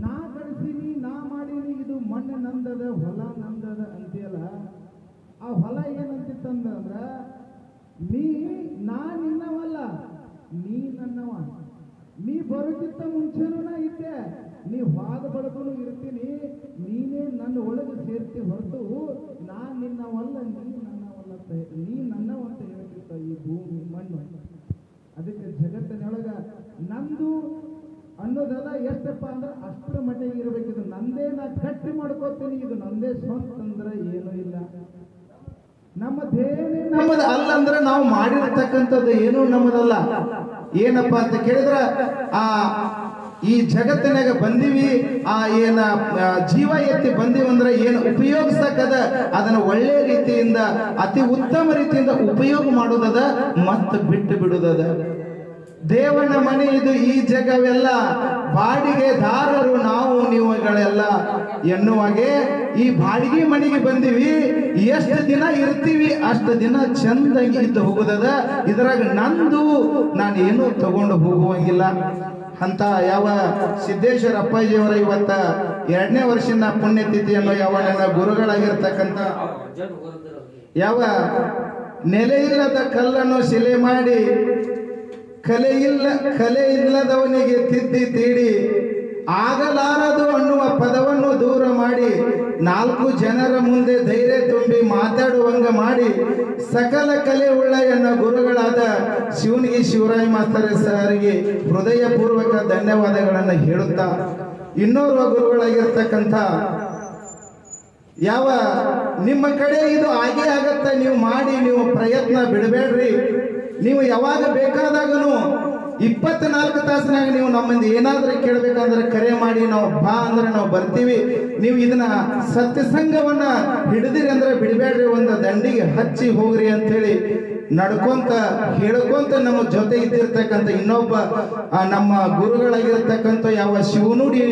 ನಾ ಕಳಿಸೀನಿ, ನಾ ಮಾಡೀನಿ, ಇದು ಮಣ್ಣು ನಂದದ, ಹೊಲ ನಂದದ ಅಂತೀಯಲ್ಲ. ಆ ಹೊಲ ಏನಂತಿತ್ತಂದ್ರ ನಾ ನಿನ್ನವಲ್ಲ, ನೀ ನನ್ನವ. ನೀ ಬರೋಕ್ಕಿಂತ ಮುಂಚೆನೂ ನಾ ಇದ್ದೆ, ನೀ ವಾದ ಬಳಕನು ಇರ್ತೀನಿ, ನೀನೇ ನನ್ನ ಒಳಗೆ ಸೇರ್ತಿ ಹೊರತು ನಾ ನಿನ್ನವಲ್ಲ, ನೀ ನನ್ನವಲ್ಲ, ನೀ ನನ್ನವ ಅಂತ ಹೇಳ್ತಿತ್ತ ಈ ಭೂಮಿ ಮಣ್ಣು. ಅದಕ್ಕೆ ಜಗತ್ತಿನೊಳಗ ನಂದು ಅನ್ನೋದೆಲ್ಲ ಎಷ್ಟಪ್ಪ ಅಂದ್ರೆ ಅಷ್ಟರ ಮಟ್ಟಿಗೆ ಇರಬೇಕಿದು. ನಂದೇ ನಾ ಗಟ್ಟಿ ಮಾಡ್ಕೋತೀನಿ, ಇದು ನಂದೇ ಸ್ವಂತ ಅಂದ್ರೆ ಏನೂ ಇಲ್ಲ. ನಮ್ಮದೇನೇ ನಮ್ಮದು ಅಲ್ಲ ಅಂದ್ರೆ ನಾವು ಮಾಡಿರ್ತಕ್ಕಂಥದ್ದು ಏನೂ ನಮ್ಮದಲ್ಲ. ಏನಪ್ಪ ಅಂತ ಕೇಳಿದ್ರ ಈ ಜಗತ್ತಿನಾಗ ಬಂದಿವಿ, ಏನ ಜೀವ ಎತ್ತಿ ಬಂದಿವಿ ಅಂದ್ರೆ ಏನು ಉಪಯೋಗಿಸಕ್ಕದ ಅದನ್ನ ಒಳ್ಳೆ ರೀತಿಯಿಂದ ಅತಿ ಉತ್ತಮ ರೀತಿಯಿಂದ ಉಪಯೋಗ ಮಾಡೋದದ, ಮತ್ತೆ ಬಿಟ್ಟು ಬಿಡುದದ. ದೇವನ ಮನೆ ಇದು, ಈ ಜಗವೆಲ್ಲ ಬಾಡಿಗೆದಾರರು ನಾವು ನೀವುಗಳೆಲ್ಲ ಎನ್ನುವಾಗೆ ಈ ಬಾಡಿಗೆ ಮನೆಗೆ ಬಂದಿವಿ. ಎಷ್ಟು ದಿನ ಇರ್ತೀವಿ ಅಷ್ಟು ದಿನ ಚಂದಾಗಿ ಇದ್ದು ಹೋಗುದದ. ಇದ್ರಾಗ ನಂದು ನಾನು ಏನೂ ತಗೊಂಡು ಹೋಗುವಂಗಿಲ್ಲ ಅಂತ ಯಾವ ಸಿದ್ದೇಶ್ವರ ಅಪ್ಪಾಜಿಯವರ ಇವತ್ತ 2ನೇ ವರ್ಷದ ಪುಣ್ಯತಿಥಿಯನ್ನು ಯಾವ ನನ್ನ ಗುರುಗಳಾಗಿರ್ತಕ್ಕಂಥ ಯಾವ ನೆಲೆ ಇಲ್ಲದ ಕಲ್ಲನ್ನು ಶಿಲೆ ಮಾಡಿ ಕಲೆ ಇಲ್ಲದವನಿಗೆ ತಿದ್ದಿ ತೀಡಿ ಆಗಲಾರದು ಅನ್ನುವ ಪದವನ್ನು ದೂರ ಮಾಡಿ 4 ಜನರ ಮುಂದೆ ಧೈರ್ಯ ತುಂಬಿ ಮಾತಾಡುವಂಗ ಮಾಡಿ ಸಕಲ ಕಲೆ ಉಳ್ಳ ಎನ್ನ ಗುರುಗಳಾದ ಶಿವನಿಗೆ ಶಿವರಾಯ ಮಾಸ್ತರ ಸರಿಗೆ ಹೃದಯಪೂರ್ವಕ ಧನ್ಯವಾದಗಳನ್ನು ಹೇಳುತ್ತಾ, ಇನ್ನೋರ್ವ ಗುರುಗಳಾಗಿರ್ತಕ್ಕಂಥ ಯಾವ ನಿಮ್ಮ ಕಡೆ ಇದು ಆಗೇ ಆಗತ್ತ, ನೀವು ಮಾಡಿ, ನೀವು ಪ್ರಯತ್ನ ಬಿಡಬೇಡ್ರಿ. ನೀವು ಯಾವಾಗ ಬೇಕಾದಾಗನು 24 ತಾಸಿನಾಗ ನೀವು ನಮ್ಮಿಂದ ಏನಾದ್ರೂ ಕೇಳಬೇಕಂದ್ರೆ ಕರೆ ಮಾಡಿ, ನಾವು ಬಾ ಅಂದ್ರೆ ನಾವು ಬರ್ತೀವಿ. ನೀವು ಇದನ್ನ ಸತ್ಯಸಂಗವನ್ನ ಹಿಡಿದಿರಿ ಅಂದ್ರೆ ಬಿಡಬೇಡ್ರಿ, ಒಂದು ದಂಡಿಗೆ ಹಚ್ಚಿ ಹೋಗ್ರಿ ಅಂತೇಳಿ ನಡ್ಕೊಂತ ಹೇಳ್ಕೊಂತ ನಮ್ಮ ಜೊತೆ ಇದ್ದಿರ್ತಕ್ಕಂಥ ಇನ್ನೊಬ್ಬ ನಮ್ಮ ಗುರುಗಳಾಗಿರ್ತಕ್ಕಂಥ ಯಾವ ಶಿವನುಡಿ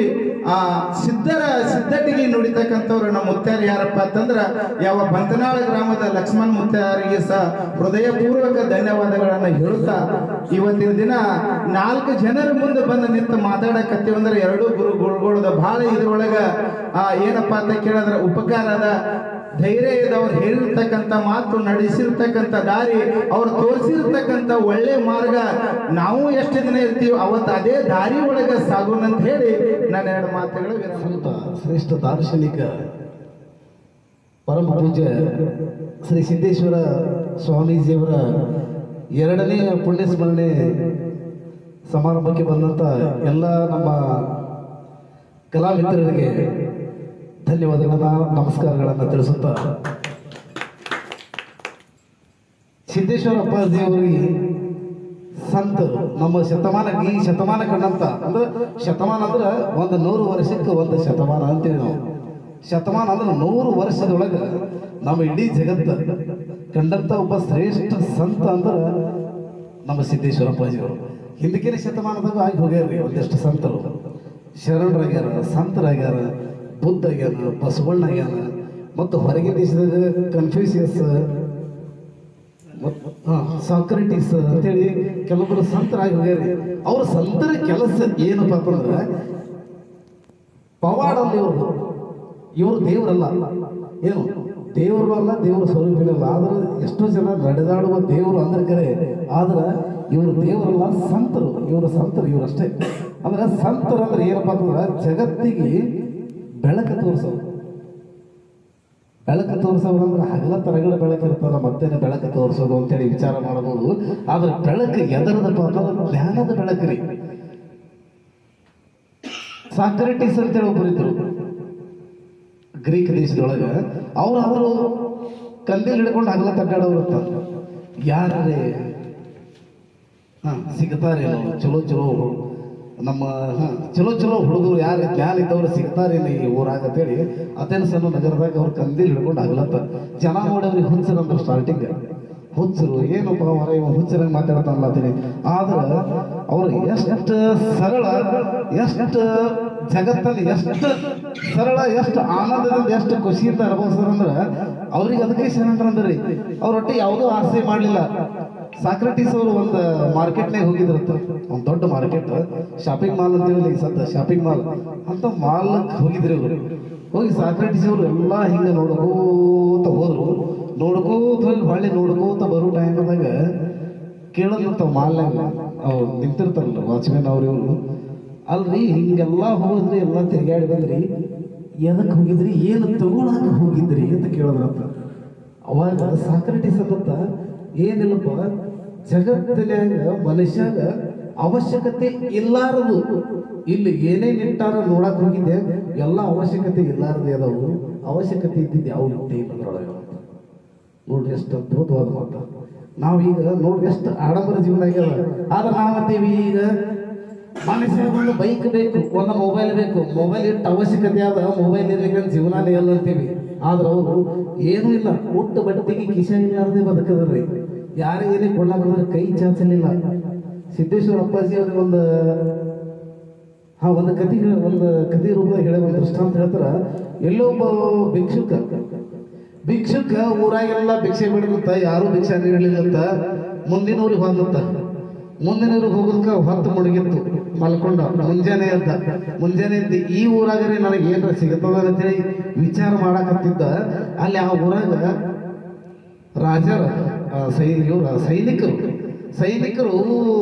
ಸಿದ್ಧಟಿಗೆ ನುಡಿತಕ್ಕಂಥವ್ರು ನಮ್ಮ ಮುತ್ಯಾರ ಯಾರಪ್ಪ ಅಂತಂದ್ರ ಯಾವ ಬಂತನಾಳ ಗ್ರಾಮದ ಲಕ್ಷ್ಮಣ್ ಮುತ್ಯಾರಿಗೆ ಸಹ ಹೃದಯಪೂರ್ವಕ ಧನ್ಯವಾದಗಳನ್ನ ಹೇಳುತ್ತಾ, ಇವತ್ತಿನ ದಿನ 4 ಜನರ ಮುಂದೆ ಬಂದು ನಿಂತು ಮಾತಾಡಕತ್ತೀವಿ ಅಂದ್ರೆ 2 ಗುರುಗಳದ ಬಹಳ ಇದ್ರೊಳಗ ಏನಪ್ಪಾ ಅಂತ ಕೇಳಿದ್ರೆ ಉಪಕಾರ ಅದ. ಧೈರ್ಯ ಇದೆ, ಅವ್ರು ಹೇಳಿರ್ತಕ್ಕಂಥ ಮಾತು, ನಡೆಸಿರ್ತಕ್ಕಂಥ ದಾರಿ, ಅವ್ರು ತೋರಿಸಿರ್ತಕ್ಕಂಥ ಒಳ್ಳೆ ಮಾರ್ಗ, ನಾವು ಎಷ್ಟು ದಿನ ಇರ್ತೀವಿ ಅವತ್ತು ಅದೇ ದಾರಿ ಒಳಗೆ ಸಾಗೋಣ ಅಂತ ಹೇಳಿ ನಾನು ಎರಡು ಮಾತುಗಳು ಸಂತ ಶ್ರೇಷ್ಠ ದಾರ್ಶನಿಕ ಪರಮ ಪೂಜ್ಯ ಶ್ರೀ ಸಿದ್ದೇಶ್ವರ ಸ್ವಾಮೀಜಿಯವರ 2ನೇ ಪುಣ್ಯ ಸ್ಮರಣೆ ಸಮಾರಂಭಕ್ಕೆ ಬಂದಂಥ ಎಲ್ಲ ನಮ್ಮ ಕಲಾವಿದರಿಗೆ ಧನ್ಯವಾದಗಳನ್ನ ನಮಸ್ಕಾರಗಳನ್ನು ತಿಳಿಸುತ್ತಾ, ಸಿದ್ದೇಶ್ವರ ಅಪ್ಪಾಜಿಯವರಿಗೆ ಸಂತರು ನಮ್ಮ ಶತಮಾನಕ್ಕೆ ಈ ಶತಮಾನ ಕಂಡಂತ ಅಂದ್ರೆ ಶತಮಾನ ಅಂದ್ರೆ ಒಂದು 100 ವರ್ಷಕ್ಕೆ ಒಂದು ಶತಮಾನ ಅಂತೀವಿ ನಾವು. ಶತಮಾನ ಅಂದ್ರೆ 100 ವರ್ಷದೊಳಗೆ ನಮ್ಮ ಇಡೀ ಜಗತ್ತ ಕಂಡಂತ ಒಬ್ಬ ಶ್ರೇಷ್ಠ ಸಂತ ಅಂದ್ರೆ ನಮ್ಮ ಸಿದ್ದೇಶ್ವರ ಅಪ್ಪಾಜಿಯವರು. ಹಿಂದಕ್ಕಿನ ಶತಮಾನದಾಗ ಆಗಿ ಹೋಗ್ಯಾರ್ರಿ ಒಂದಿಷ್ಟು ಸಂತರು, ಶರಣರಾಗ್ಯಾರ, ಸಂತರಾಗ್ಯಾರ, ಬುದ್ಧ ಆಗ್ಯಾನ, ಬಸವಣ್ಣ ಆಗ್ಯಾನ, ಮತ್ತು ಹೊರಗಿನ ದೇಶದಾಗ ಕನ್ಫ್ಯೂಸಿಯಸ್, ಸಾಕ್ರೆಟಿಸ್ ಅಂತೇಳಿ ಕೆಲವೊಬ್ಬರು ಸಂತರಾಗಿ ಹೋಗ್ಯಾರಿ. ಅವ್ರ ಸಂತರ ಕೆಲಸ ಏನಪ್ಪಾ ಅಂತಂದ್ರೆ ಪವಾಡಲ್ಲಿ ಇವರು ದೇವರಲ್ಲ, ಏನು ದೇವರು ಅಲ್ಲ, ದೇವರ ಸ್ವರೂಪಿನಲ್ಲ. ಆದ್ರೆ ಎಷ್ಟೋ ಜನ ನಡೆದಾಡುವ ದೇವರು ಅಂದ್ರೆ ಕರೆ, ಆದ್ರೆ ಇವರು ದೇವರಲ್ಲ, ಸಂತರು. ಇವರು ಸಂತರು, ಇವರಷ್ಟೇ. ಅಂದ್ರೆ ಸಂತರು ಅಂದ್ರೆ ಏನಪ್ಪಾ ಅಂತಂದ್ರೆ ಜಗತ್ತಿಗೆ ಬೆಳಕು ತೋರಿಸೋರು. ಬೆಳಕು ತೋರಿಸೋರು ಅಂದ್ರೆ ಹಗಲ ತರಗಡೆ ಬೆಳಕು ಇರ್ತಲ್ಲ, ಮತ್ತೇನೆ ಬೆಳಕು ತೋರಿಸೋದು ಅಂತೇಳಿ ವಿಚಾರ ಮಾಡಬಹುದು. ಆದ್ರೆ ಬೆಳಕು ಎದರದಪ್ಪ ಅಂತಂದ್ರೆ ಜ್ಞಾನದ ಬೆಳಕು ರೀ. ಸಾಕ್ರೆಟಿಸ್ ಅಂತೇಳಿ ಒಬ್ಬರು ಇದ್ರು ಗ್ರೀಕ್ ದೇಶದೊಳಗೆ. ಅವ್ರಾದ್ರೂ ಕಂದಿಲ್ ಹಿಡ್ಕೊಂಡು ಹಗಲ ತಗ್ಗಾಡೋರು ಇರ್ತಾರೆ. ಯಾರೇ ಸಿಗ್ತಾರೇನೋ ಚಲೋ ಚಲೋ ನಮ್ಮ ಚಲೋ ಹುಡುಗರು ಯಾರು ಜ್ಞಾನ ಇದ್ದವ್ರು ಸಿಗ್ತಾರೇನು ಈ ಊರಾಗ ಅಂತೇಳಿ ಅಥೆನ್ಸ್ ಅನ್ನೋ ನಗರದಾಗ ಅವ್ರು ಕಂದಿಲ್ ಹಿಡ್ಕೊಂಡು ಹಗಲತ್ತ. ಜನ ನೋಡಿ ಅವ್ರಿಗೆ ಹುಚ್ಚರಂದ್ರು ಸ್ಟಾರ್ಟಿಂಗ್. ಹುಚ್ಚರು ಏನಪ್ಪ ಹೊರ ಇವ ಹುಚ್ಚರಂಗೆ ಮಾತಾಡ್ತಾನಲ್ಲ. ಆದ್ರೆ ಅವ್ರು ಎಷ್ಟು ಸರಳ, ಎಷ್ಟು ಜಗತ್ತಲ್ಲಿ ಎಷ್ಟು ಸರಳ, ಎಷ್ಟು ಆನಂದದಿಂದ, ಎಷ್ಟು ಖುಷಿಯಿಂದ ಅನುಭವಿಸ್ತಾರಂದ್ರೆ ಅವ್ರಿಗೆ ಅದಕ್ಕೆ ಶರಣರಂದ್ರಿ. ಅವ್ರೊಟ್ಟೆ ಯಾವುದೋ ಆಸೆ ಮಾಡಲಿಲ್ಲ. ಸಾಕ್ರೆಟಿಸ್ ಅವರು ಒಂದು ಮಾರ್ಕೆಟ್ನಾಗ ಹೋಗಿದ್ರಂತ, ಒಂದು ದೊಡ್ಡ ಮಾರ್ಕೆಟ್, ಶಾಪಿಂಗ್ ಮಾಲ್ ಅಂತೇಳಿ ಈ ಸದ್ದ ಶಾಪಿಂಗ್ ಮಾಲ್ ಅಂತ ಮಾಲ್ಗೆ ಹೋಗಿದ್ರಿ ಅವರು. ಹೋಗಿ ಸಾಕ್ರೆಟಿಸ್ ಅವರು ಎಲ್ಲ ಹಿಂಗೆ ನೋಡ್ಕೋತ ಹೋದ್ರು. ನೋಡ್ಕೋತ ಹೋಗಿ ಹೊಳ್ಳಿ ನೋಡ್ಕೋತ ಬರೋ ಟೈಮ್ದಾಗ ಕೇಳೋದಂತ ಮಾಲ್ನಾಗ ಅವ್ರು ನಿಂತಿರ್ತಾರಲ್ಲ ವಾಚ್ಮ್ಯಾನ್ ಅವ್ರು ಇವರು, ಅಲ್ರಿ ಹಿಂಗೆಲ್ಲ ಹೋದ್ರಿ, ಎಲ್ಲ ತಿರುಗಾಡಿ ಬಂದ್ರಿ, ಎದಕ್ಕೆ ಹೋಗಿದ್ರಿ, ಏನು ತಗೊಳಕ್ಕೆ ಹೋಗಿದ್ರಿ ಅಂತ ಕೇಳೋದ್ರಂತ. ಅವಾಗ ಸಾಕ್ರೆಟಿಸ್ ಅಂತ ಏನಿಲ್ಲಪ್ಪ, ಜಗತ್ತಿನಾಗ ಮನುಷ್ಯಾಗ ಅವಶ್ಯಕತೆ ಇಲ್ಲಾರದು, ಇಲ್ಲಿ ಏನೇನು ಇಟ್ಟಾರ ನೋಡಕ್ ಹೋಗಿದ್ದೆ ಎಲ್ಲ ಅವಶ್ಯಕತೆ ಇಲ್ಲಾರದೆ ಅದಾವು, ಅವಶ್ಯಕತೆ ಇದ್ದಿದ್ದು ಯಾವ ಇಟ್ಟೆ ಇಲ್ಲದ್ರೊಳಗೆ. ನೋಡ್ರಿ ಎಷ್ಟು ಅದ್ಭುತವಾದ ಮಾತು. ನಾವೀಗ ನೋಡ್ರಿ ಎಷ್ಟು ಆಡಂಬರ ಜೀವನ ಆಗ್ಯದ. ಆದ್ರೆ ನಾವಂತೀವಿ ಈಗ ಮನುಷ್ಯ ಒಂದು ಬೈಕ್ ಬೇಕು, ಒಂದು ಮೊಬೈಲ್ ಬೇಕು, ಮೊಬೈಲ್ ಇಟ್ಟು ಅವಶ್ಯಕತೆ ಆದ, ಮೊಬೈಲ್ ಇರ್ಲಿಕ್ಕಂತ ಜೀವನಾನೇ ಎಲ್ಲ ಅಂತೀವಿ. ಆದ್ರೆ ಅವರು ಏನೂ ಇಲ್ಲ, ಒಟ್ಟು ಬಟ್ಟೆಗೆ ಕಿಶಾಗಿಲಾರದೆ ಬದುಕದ್ರಿ. ಯಾರೇ ಏನೇ ಕೊಳ್ಳಾಕಂದ್ರೆ ಕೈ ಚಾಚಲಿಲ್ಲ. ಸಿದ್ದೇಶ್ವರ ಅಪ್ಪಾಜಿ ಅವ್ರಿಗೆ ಒಂದು ಕಥೆ ರೂಪದಾಗ ಹೇಳೋ ಒಂದು ದೃಷ್ಟಾಂತ ಹೇಳ್ತಾರ. ಎಲ್ಲೋ ಒಬ್ಬ ಭಿಕ್ಷುಕ ಊರಾಗೆಲ್ಲ ಭಿಕ್ಷೆ ಬಿಡಲತ್ತ, ಯಾರು ಭಿಕ್ಷೆ ನೀಡಲಿಲ್ಲತ್ತ. ಮುಂದಿನವ್ರಿಗೆ ಹೋಗ್ಲತ್ತ. ಮುಂದಿನವ್ರಿಗೆ ಹೋಗೋದಕ್ಕೆ ಹೊತ್ತು ಮುಳುಗಿತ್ತು, ಮಲ್ಕೊಂಡ. ಮುಂಜಾನೆ ಎದ್ದು ಈ ಊರಾಗರೆ ನನಗೆ ಏನಾರ ಸಿಗುತ್ತದ ಅಂತೇಳಿ ವಿಚಾರ ಮಾಡಕತ್ತಿದ್ದ. ಅಲ್ಲಿ ಆ ಊರಾಗ ರಾಜರ ಸೈನಿಕರು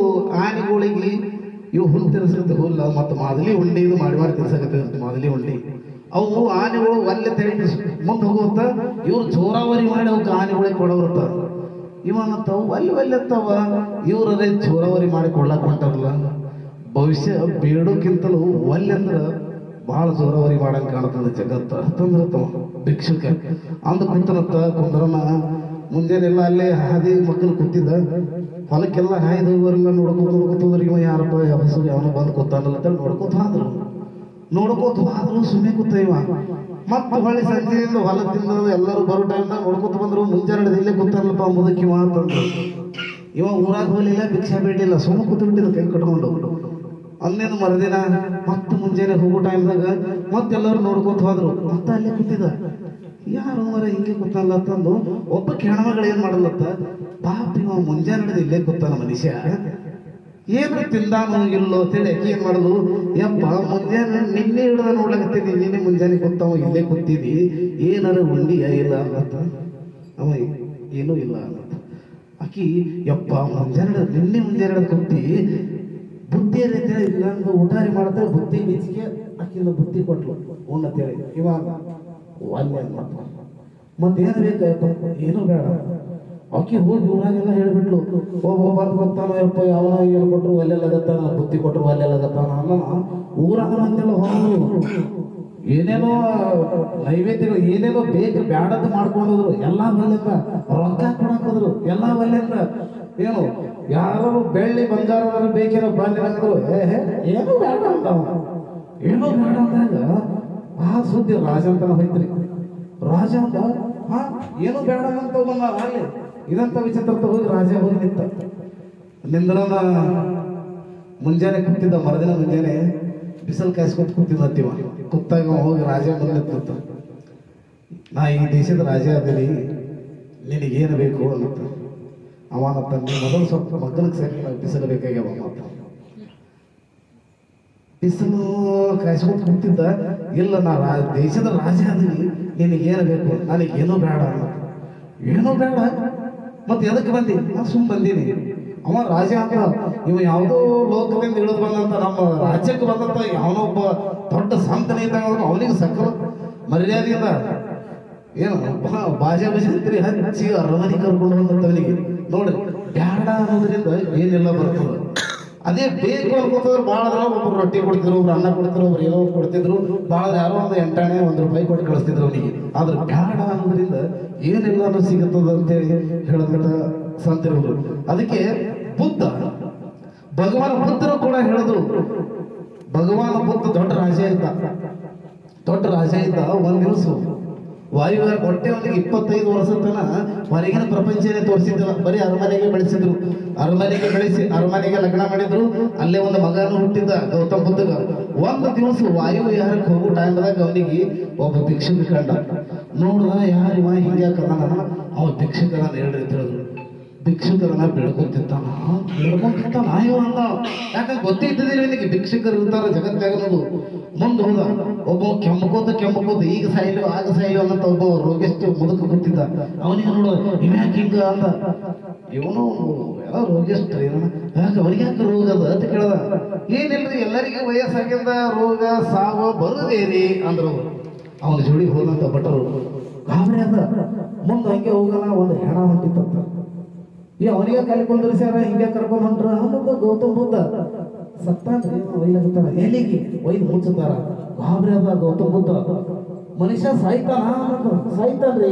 ಆನೆಗಳಿಗೆ ಇವು ಹುಲ್ಲು ತಿರ್ಸಕತ್ತೆ, ಹುಲ್ಲ ಮತ್ತು ಮಾದಲಿ ಉಂಡಿ ಇದು ಮಾಡಿ ತಿರ್ಸಕತ್ತಿರುತ್ತೆ. ಮಾದಲಿ ಉಂಡಿ ಅವು ಆನೆಗಳು ಒಲ್ಲೆ ತೆಳಿ ಮುಂದೆ ಹೋಗುತ್ತ, ಇವ್ರು ಜೋರಾವರಿ ಮಾಡಿ ಅವಕ್ಕೆ ಆನೆಗಳಿಗೆ ಕೊಡೋರುತ್ತ. ಇವನತ್ತವು ಒಲ್ಲೆತ್ತವ, ಇವ್ರದೇ ಜೋರಾವರಿ ಮಾಡಿ ಕೊಡ್ಲಾಕ್ ಹೊಂಟಾರಲ್ಲ. ಭವಿಷ್ಯ ಬೇಡೋಕ್ಕಿಂತಲೂ ಒಲ್ಲೆಂದ್ರ ಭಾಳ ಜೋರಾವರಿ ಮಾಡಂಗೆ ಕಾಣತದ ಜಗತ್ತ ತಂದ್ರತ್ತವ. ಭಿಕ್ಷುಕ ಅಂದ ಕುಂದ್ರನ ಮುಂಜಾನೆಲ್ಲ ಅಲ್ಲೇ ಹಾದಿ ಮಕ್ಕಳು ಕೂತಿದ್ದ. ಹೊಲಕ್ಕೆಲ್ಲ ಹಾಯ್ದು ಹೋಗೋರೆಲ್ಲ ನೋಡ್ಕೋತಂದ್ರೆ ಇವ ಯಾರಪ್ಪ ಹಸು ಯಾವನು ಬಂದು ಕೂತಾನಲ್ಲ ಅಂತ ನೋಡ್ಕೋತ ಹೋದ್ರು ಸುಮ್ಮನೆ ಕೂತ ಇವ. ಮತ್ತೆ ಹೊಳ್ಳಿ ಸಂಜೆಯಿಂದ ಹೊಲದಿಂದ ಎಲ್ಲರೂ ಬರೋ ಟೈಮ್ದಾಗ ನೋಡ್ಕೊತ ಬಂದ್ರು. ಮುಂಜಾನೆ ಇಲ್ಲೇ ಕೂತಾನಲ್ಲಪ್ಪ ಮುದಕ್ಕಿವ ಅಂತಂದ್ರು. ಇವ ಊರಾಗ ಹೋಗ್ಲಿಲ್ಲ, ಭಿಕ್ಷೆ ಬೇಡಿಲ್ಲ, ಸುಮ್ಮನೆ ಕೂತು ಬಿಟ್ಟಿದ್ದ ಕೈ ಕಟ್ಕೊಂಡು. ಅಂದೇನು ಮರುದಿನ ಮತ್ತೆ ಮುಂಜಾನೆ ಹೋಗೋ ಟೈಮ್ದಾಗ ಮತ್ತೆಲ್ಲರೂ ನೋಡ್ಕೋತ ಹೋದ್ರು. ಮತ್ತೆ ಅಲ್ಲೇ ಕೂತಿದ್ದ. ಯಾರು ಮರ ಹಿಂಗೆ ಕೂತಲ್ಲ ಅಂತಂದು ಒಬ್ಬ ಹೆಣ್ಮಗಳು ಏನ್ ಮಾಡಲತ್ತ, ಪಾಪ ಇವ ಮುಂಜಾನೆ ಇಲ್ಲೇ ಕೂತಾನ ಮನುಷ್ಯ, ಏನು ತಿಂದಾನು ಇಲ್ಲೋ ಅಂತೇಳಿ ಅಕ್ಕಿ ಏನ್ ಮಾಡೋದು, ಯಪ್ಪ ಮುಂಜಾನೆ ನಿನ್ನೆ ಹಿಡ್ದ ನೋಡ್ಲಾಕತ್ತೀನಿ, ನಿನ್ನೆ ಮುಂಜಾನೆ ಕೂತಾವ ಇಲ್ಲೇ ಕೂತಿದಿ, ಏನಾರ ಉಂಡಿಯ ಇಲ್ಲ ಅನ್ನತ್ತ. ಅವ ಏನೂ ಇಲ್ಲ ಅನ್ನತ್ತ. ಆಕಿ ಯಪ್ಪ ನಿನ್ನೆ ಮುಂಜಾನೆ ಕೂತಿ ಬುದ್ಧಿ ಅಂತೇಳಿ ಇಲ್ಲಂದು ಊಟಾರಿ ಮಾಡ್ತಾರೆ, ಬುದ್ಧಿ ಬೀಚಿಗೆ ಆಕಿಂದ ಬುದ್ಧಿ ಕೊಟ್ಲು ಉಣ್ಣತ್ತೇಳಿ. ಇವಾಗ ಒಲ್ಲೆ ಅನ್ನತ್ತ. ಮತ್ತೇನು ಬೇಕಾಯ್ತು, ಏನೂ ಬೇಡ. ಆಕಿ ಹೋಗಿ ಊರಾಗೆಲ್ಲ ಹೇಳ್ಬಿಟ್ಲು, ಒಬ್ಬ ಬಂದು ಗೊತ್ತಾನೋ ಯಪ್ಪ ಯಾವನ ಹೇಳ್ಕೊಟ್ರು ಒಲ್ಲೆಲ್ಲಗತ್ತಾನ, ಬುದ್ಧಿ ಕೊಟ್ರು ಒಲ್ಲೆಲ್ಲಗತ್ತಾನ ಅನ್ನೋ ಊರಾಗ ಮಂದೆಲ್ಲ ಹೋದ್ರು. ಏನೇನೋ ನೈವೇದ್ಯಗಳು ಏನೇನೋ ಬೇಕು ಬ್ಯಾಡದ್ದು ಮಾಡ್ಕೊಂಡೋದ್ರು, ಎಲ್ಲ ಒಲ್ಲೆಂದ ರೊಕ್ಕ ಕೊಡಾಕೋದ್ರು, ಎಲ್ಲ ಒಲ್ಲೆಂದ. ಏನು ಯಾರು ಬೆಳ್ಳಿ ಬಂಗಾರ ಬೇಕೇನೋ ಬಂದಿರಂದ್ರು, ಏನೂ ಬೇಡ ಅಂತಾವ. ಏನೋ ಬೇಡ ಅಂದಾಗ ಆ ಸುದ್ದಿ ರಾಜ ಅಂತನ ಹೋಯ್ತ್ರಿ. ರಾಜ ಅಂತ ಏನು ಬೇಡ ಅಂತ ಬಂದ ಅಲ್ಲಿ ಇದಂತ ವಿಚಿತ್ರ ಹೋಗಿ ರಾಜ ಹೋಗಿ ನಿಂತ. ನಿಂದ್ರನ ಮುಂಜಾನೆ ಕೂತಿದ್ದ, ಮರದಿನ ಮುಂಜಾನೆ ಬಿಸಿಲು ಕಾಯಿಸ್ಕೊತ ಕೂತಿದ್ದ ಅತ್ತಿವ. ಕೂತಾಗ ಹೋಗಿ ರಾಜ ಮುಂದೆ ನಿಂತ, ನಾ ಈ ದೇಶದ ರಾಜ ಅದೇನಿ, ನಿನಗೇನು ಬೇಕು ಅಂತ. ಅವನ ತಂದೆ ಮೊದಲು ಸ್ವಲ್ಪ ಮಗನಿಗೆ ಸರಿ ಬಿಸಿಲು ಬೇಕಾಗ್ಯಾವ ಅಂತ ಬಿಸಿಲು ಕಾಯಿಸ್ಕೊತ ಕೂತಿದ್ದ. ಇಲ್ಲ ನಾ ದೇಶದ ರಾಜ ಅದೀನಿ, ನಿನಗೇನು ಬೇಕು, ನನಗೇನೂ ಬೇಡ ಅನ್ನ. ಏನೂ ಬೇಡ ಮತ್ತೆ ಎದಕ್ಕೆ ಬಂದಿ? ನಾ ಸುಮ್ ಬಂದೀನಿ. ಅವ ರಾಜ ಅಂತ, ಇವ ಯಾವುದೋ ಲೋಕದಿಂದ ಇಳಿದು ಬಂದಂತ ನಮ್ಮ ರಾಜ್ಯಕ್ಕೆ ಬಂದಂತ ಯಾವನೊಬ್ಬ ದೊಡ್ಡ ಸಂತನೇ ಇದ್ದಾಗ ಅವನಿಗೆ ಸಕಲ ಮರ್ಯಾದೆಯಿಂದ ಏನು ಬಾಜಾ ಬಜಂತ್ರಿ ಹಚ್ಚಿ ಅರಮನೆ ಕರ್ಕೊಂಡು ಬಂದಂತವನಿಗೆ ನೋಡ್ರಿ. ಬ್ಯಾಡ ಅನ್ನೋದ್ರಿಂದ ಏನೆಲ್ಲ ಬರ್ತದೆ. ಅದೇ ಬೇಕು ಅನ್ಕೋತವ್ರು ಭಾಳ ಜನ ಒಬ್ಬರು ರೊಟ್ಟಿ ಕೊಡ್ತಿದ್ರು, ಒಬ್ರು ಅನ್ನ ಕೊಡ್ತಿದ್ರು, ಒಬ್ರು ಏನೋ ಕೊಡ್ತಿದ್ರು, ಭಾಳ ಯಾರೋ ಒಂದು 8 ಆಣೆ 1 ರೂಪಾಯಿ ಕೊಟ್ಟು ಕಳಿಸ್ತಿದ್ರು ಅವನಿಗೆ. ಆದ್ರೆ ಬ್ಯಾಡ ಅನ್ನೋದ್ರಿಂದ ಏನೆಲ್ಲ ಸಿಗುತ್ತದೆ ಅಂತೇಳಿ ಹೇಳಿದ ಸಂತಿರುವರು. ಅದಕ್ಕೆ ಬುದ್ಧ ಭಗವಾನ್ ಬುದ್ಧರು ಕೂಡ ಹೇಳಿದ್ರು. ಭಗವಾನ್ ಬುದ್ಧ ದೊಡ್ಡ ರಾಜ ಇದ್ದ. ಒಂದ್ ದಿವಸ ವಾಯುವಿಹಾರ ಕೊಟ್ಟೆ ಅವನಿಗೆ 25 ವರ್ಷದ ತನ ಹೊರಗಿನ ಪ್ರಪಂಚನೇ ತೋರಿಸಿದ್ದಿಲ್ಲ, ಬರೀ ಅರಮನೆಗೆ ಬೆಳೆಸಿದ್ರು. ಅರಮನೆಗೆ ಲಗ್ನ ಮಾಡಿದ್ರು. ಅಲ್ಲೇ ಒಂದು ಮಗನು ಹುಟ್ಟಿದ್ದ ಗೌತಮ ಬುದ್ಧಗ. ಒಂದು ದಿವಸ ವಾಯುವಿಹಾರಕ್ಕೆ ಹೋಗೋ ಟೈಮ್ದಾಗ ಅವನಿಗೆ ಒಬ್ಬ ಭಿಕ್ಷುಕ ಕಂಡ. ನೋಡ್ದ, ಯಾರಿವ ಹಿಂಗ್ಯಾಕದಾನ? ಅವ ಭಿಕ್ಷುಕನ ಹೇಳ್ರಿ ತಿಳಿದ್ರು. ಭಿಕ್ಷುಕರನ್ನ ಬೆಳ್ಕೊಂತಿರ್ತಾನ ಇವ ಅಂದ. ಯಾಕಂದ್ರೆ ಗೊತ್ತೇ ಇದ್ದಿಲ್ಲ ಇವನಿಗೆ ಭಿಕ್ಷುಕರು ಇರ್ತಾರ ಜಗತ್ತಾಗ ಅನ್ನೋದು. ಮುಂದೆ ಹೋದ, ಒಬ್ಬ ಕೆಮ್ಮಕೋತ ಈಗ ಸಾಯಿಲು ಆಗ ಸಾಯಿಲು ಅನ್ನಂತ ಒಬ್ಬ ರೋಗಿಷ್ಟು ಮುದುಕ ಗೊತ್ತಿದ್ದ. ಅವನಿಗೆ ನೋಡ ಇವ್ಯಾಕೆ ಹಿಂಗ ಅಂದ. ಇವನು ಎಲ್ಲ ರೋಗಿಷ್ಟ್ರ, ಯಾಕೆ ಅವನಿಗೆ ಯಾಕೆ ರೋಗ ಅದ ಅಂತ ಕೇಳ್ದ. ಏನಿಲ್ರಿ, ಎಲ್ಲರಿಗೆ ವಯಸ್ಸಾಗಿಂದ ರೋಗ ಸಾವು ಬರುದೇರಿ ಅಂದ್ರು. ಅವನ ಜೋಡಿ ಹೋದಂತ ಭಟರು ಗಾಬರಿ ಅದ. ಮುಂದೆ ಹಂಗೆ ಹೋಗೋಣ, ಒಂದು ಹೆಣ ಹೊಂಟಿತ್ತಂತ. ಅವನಿಗೆ ಕಲಿಕೊಂಡ್ರು ಸ್ಯಾರ, ಹಿಂಗೆ ಕರ್ಕೊಂಡ್ ಹೊಂಟ್ರ. ಅವನೊಬ್ಬ ಗೌತಮ ಬುದ್ಧ ಸತ್ತಾನ್ರಿ, ಒಯ್ಲಾಗ್ತಾರ, ಎಲ್ಲಿಗೆ ಒಯ್ದು ಮುಚ್ಚತಾರ. ಗಾಬರಿ ಅದ ಗೌತಮ ಬುದ್ಧ. ಮನುಷ್ಯ ಸಾಯ್ತಾನ್ರಿ,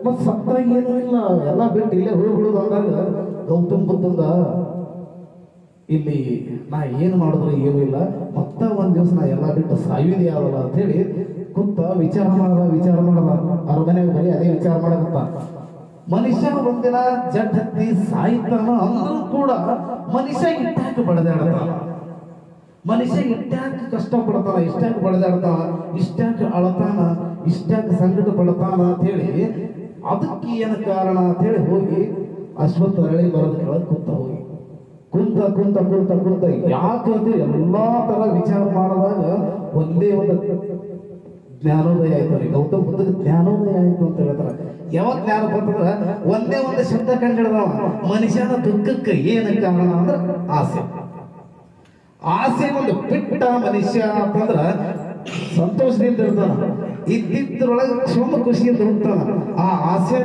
ಮತ್ ಸತ್ತಾಗ ಏನೂ ಇಲ್ಲ, ಎಲ್ಲ ಬಿಟ್ಟು ಇಲ್ಲೇ ಹೋಗ್ಬಿಡುದು ಅಂದಾಗ ಗೌತಮ ಬುದ್ಧಂದ ಇಲ್ಲಿ ನಾ ಏನು ಮಾಡಿದ್ರು ಏನೂ ಇಲ್ಲ, ಮತ್ತ ಒಂದ್ ದಿವಸ ನಾ ಎಲ್ಲ ಬಿಟ್ಟು ಸಾಯುವುದೇ ಯಾವಲ್ಲ ಅಂತ ಹೇಳಿ ಕೂತ ವಿಚಾರ ಮಾಡದ ಅರಮನೆಗೆ ಬರೀ ಅದೇ ವಿಚಾರ ಮಾಡಕತ್ತ. ಮನುಷ್ಯ ಒಂದಿನ ಜಡ್ ಹತ್ತಿ ಸಾಯ್ತಾನ ಅಂದ್ರೂ ಕೂಡ ಮನುಷ್ಯ ಇಟ್ಟಾಕ ಬಡದಾಡ್ತಾನ, ಮನುಷ್ಯ ಇಟ್ಟಾಕ ಕಷ್ಟ ಪಡ್ತಾನ, ಇಷ್ಟಾಕ ಬಡದಾಡ್ತಾನ, ಇಷ್ಟಾಕ ಅಳತಾನ, ಇಷ್ಟಾಕ ಸಂಕಟ ಪಡ್ತಾನ ಅಂತ ಹೇಳಿ ಅದಕ್ಕೆ ಏನು ಕಾರಣ ಅಂತ ಹೇಳಿ ಹೋಗಿ ಅಶ್ವತ್ಥ ಅರಳಿ ಬರೋದ್ ಕೆಳಗೆ ಕೂತ ಹೋಗಿ ಕುಂತ ಯಾಕಂದ್ರೆ ಎಲ್ಲಾ ತರ ವಿಚಾರ ಮಾಡಿದಾಗ ಒಂದೇ ಒಂದು ಜ್ಞಾನೋದಯ ಆಯ್ತು ಅವ್ರಿಗೆ. ಗೌತಮ ಬುದ್ಧಗೆ ಜ್ಞಾನೋದಯ ಆಯ್ತು ಅಂತ ಹೇಳ್ತಾರ. ಯಾವಾಗ ಜ್ಞಾನ ಬಂತಂದ್ರ ಒಂದೇ ಒಂದು ಶಬ್ದ ಕಂಡಿಡ್ದವ, ಮನುಷ್ಯನ ದುಃಖಕ್ಕೆ ಏನು ಕಾರಣ ಅಂದ್ರೆ ಆಸೆ ಒಂದು ಬಿಟ್ಟ ಮನುಷ್ಯ ಅಂತಂದ್ರ ಸಂತೋಷದಿಂದ ಇರ್ತಾನ, ಇದ್ದಿದ್ರೊಳಗೆ ಕ್ಷಮ ಖುಷಿಯಿಂದ ಹೋಗ್ತಾನ. ಆ ಆಸೆ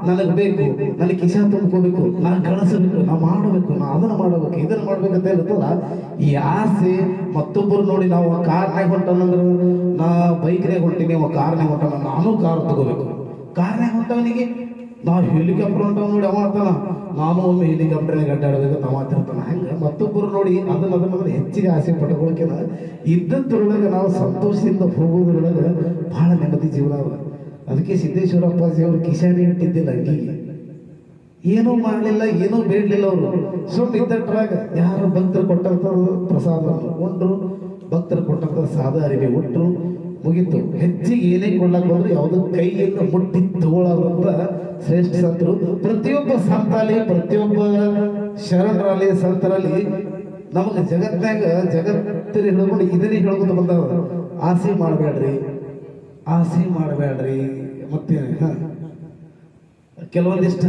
ನನಗೆ ಬೇಕು, ನನಗೆ ಕಿಶ ತುಂಬ್ಕೋಬೇಕು, ನಾನು ಗಳಿಸಬೇಕು, ನಾ ಮಾಡಬೇಕು, ನಾ ಅದನ್ನ ಮಾಡಬೇಕು, ಇದನ್ನ ಮಾಡ್ಬೇಕಂತ ಇರ್ತಲ್ಲ. ಈ ಆಸೆ ಮತ್ತೊಬ್ಬರು ನೋಡಿ, ನಾವು ಕಾರ್ನಾಗ ಹೊಂಟನಂದ್ರು ನಾ ಬೈಕ್ನಾಗ ಹೊಂಟೀನಿ, ಅವ ಕಾರ್ನಾಗ ಹೊಂಟಾನ, ನಾನು ಕಾರ್ ತಗೋಬೇಕು. ಕಾರ್ನಾಗ ಹೊಂಟವನಿಗೆ ನಾವು ಹೆಲಿಕಾಪ್ಟರ್ ಹೊಂಟವ್ ನೋಡಿ ಅವ ಅಂತಾನ, ನಾನು ಒಮ್ಮೆ ಹೆಲಿಕಾಪ್ಟರ್ನಾಗ ಅಡ್ಡಾಡಬೇಕಂತ ಮಾತಿರ್ತಾನ. ಹಂಗ ಮತ್ತೊಬ್ಬರು ನೋಡಿ ಅದನ್ನ ಹೆಚ್ಚಿಗೆ ಆಸೆ ಪಟ್ಕೊಳಕೆನ ಇದ್ದದ್ರೊಳಗೆ ನಾವು ಸಂತೋಷದಿಂದ ಹೋಗೋದ್ರೊಳಗೆ ಬಹಳ ನೆಮ್ಮದಿ ಜೀವನ ಅದ. ಅದಕ್ಕೆ ಸಿದ್ದೇಶ್ವರಪ್ಪಾಜಿ ಅವರು ಕಿಶಾನಿ ಇಟ್ಟಿದ್ದಿಲ್ಲ, ಅಂಗಿಗೆ ಏನೂ ಮಾಡಲಿಲ್ಲ, ಏನೂ ಬೇಡಲಿಲ್ಲ. ಅವರು ಸುಮ್ಮ ಇದ್ದಟ್ರಾಗ ಯಾರು ಭಕ್ತರು ಕೊಟ್ಟಂತ ಪ್ರಸಾದವನ್ನು ಉಂಡ್ರು, ಭಕ್ತರು ಕೊಟ್ಟಂತ ಸಾದ ಅರಿವಿ ಉಟ್ರು, ಮುಗೀತು. ಹೆಚ್ಚಿಗೆ ಏನೇ ಕೊಳ್ಳಕ್ಕೆ ಹೋದ್ರೆ ಯಾವುದೋ ಕೈಯಿಂದ ಮುಟ್ಟಿ ತಗೊಳ್ಳೋದಂತ ಶ್ರೇಷ್ಠ ಸಂತರು. ಪ್ರತಿಯೊಬ್ಬ ಸಂತಾಲಿ, ಪ್ರತಿಯೊಬ್ಬ ಶರಣರಲ್ಲಿ, ಸಂತರಲ್ಲಿ ನಮಗೆ ಜಗತ್ತಿನಾಗ ಜಗತ್ತಿನ ಹೇಳ್ಕೊಂಡು ಇದನ್ನೇ ಹೇಳ್ಕೊಂಡು ಬಂದವ. ಆಸೆ ಮಾಡಬೇಡ್ರಿ, ಆಸೆ ಮಾಡಬೇಡ್ರಿ. ಮತ್ತೆ ಕೆಲವೊಂದಿಷ್ಟು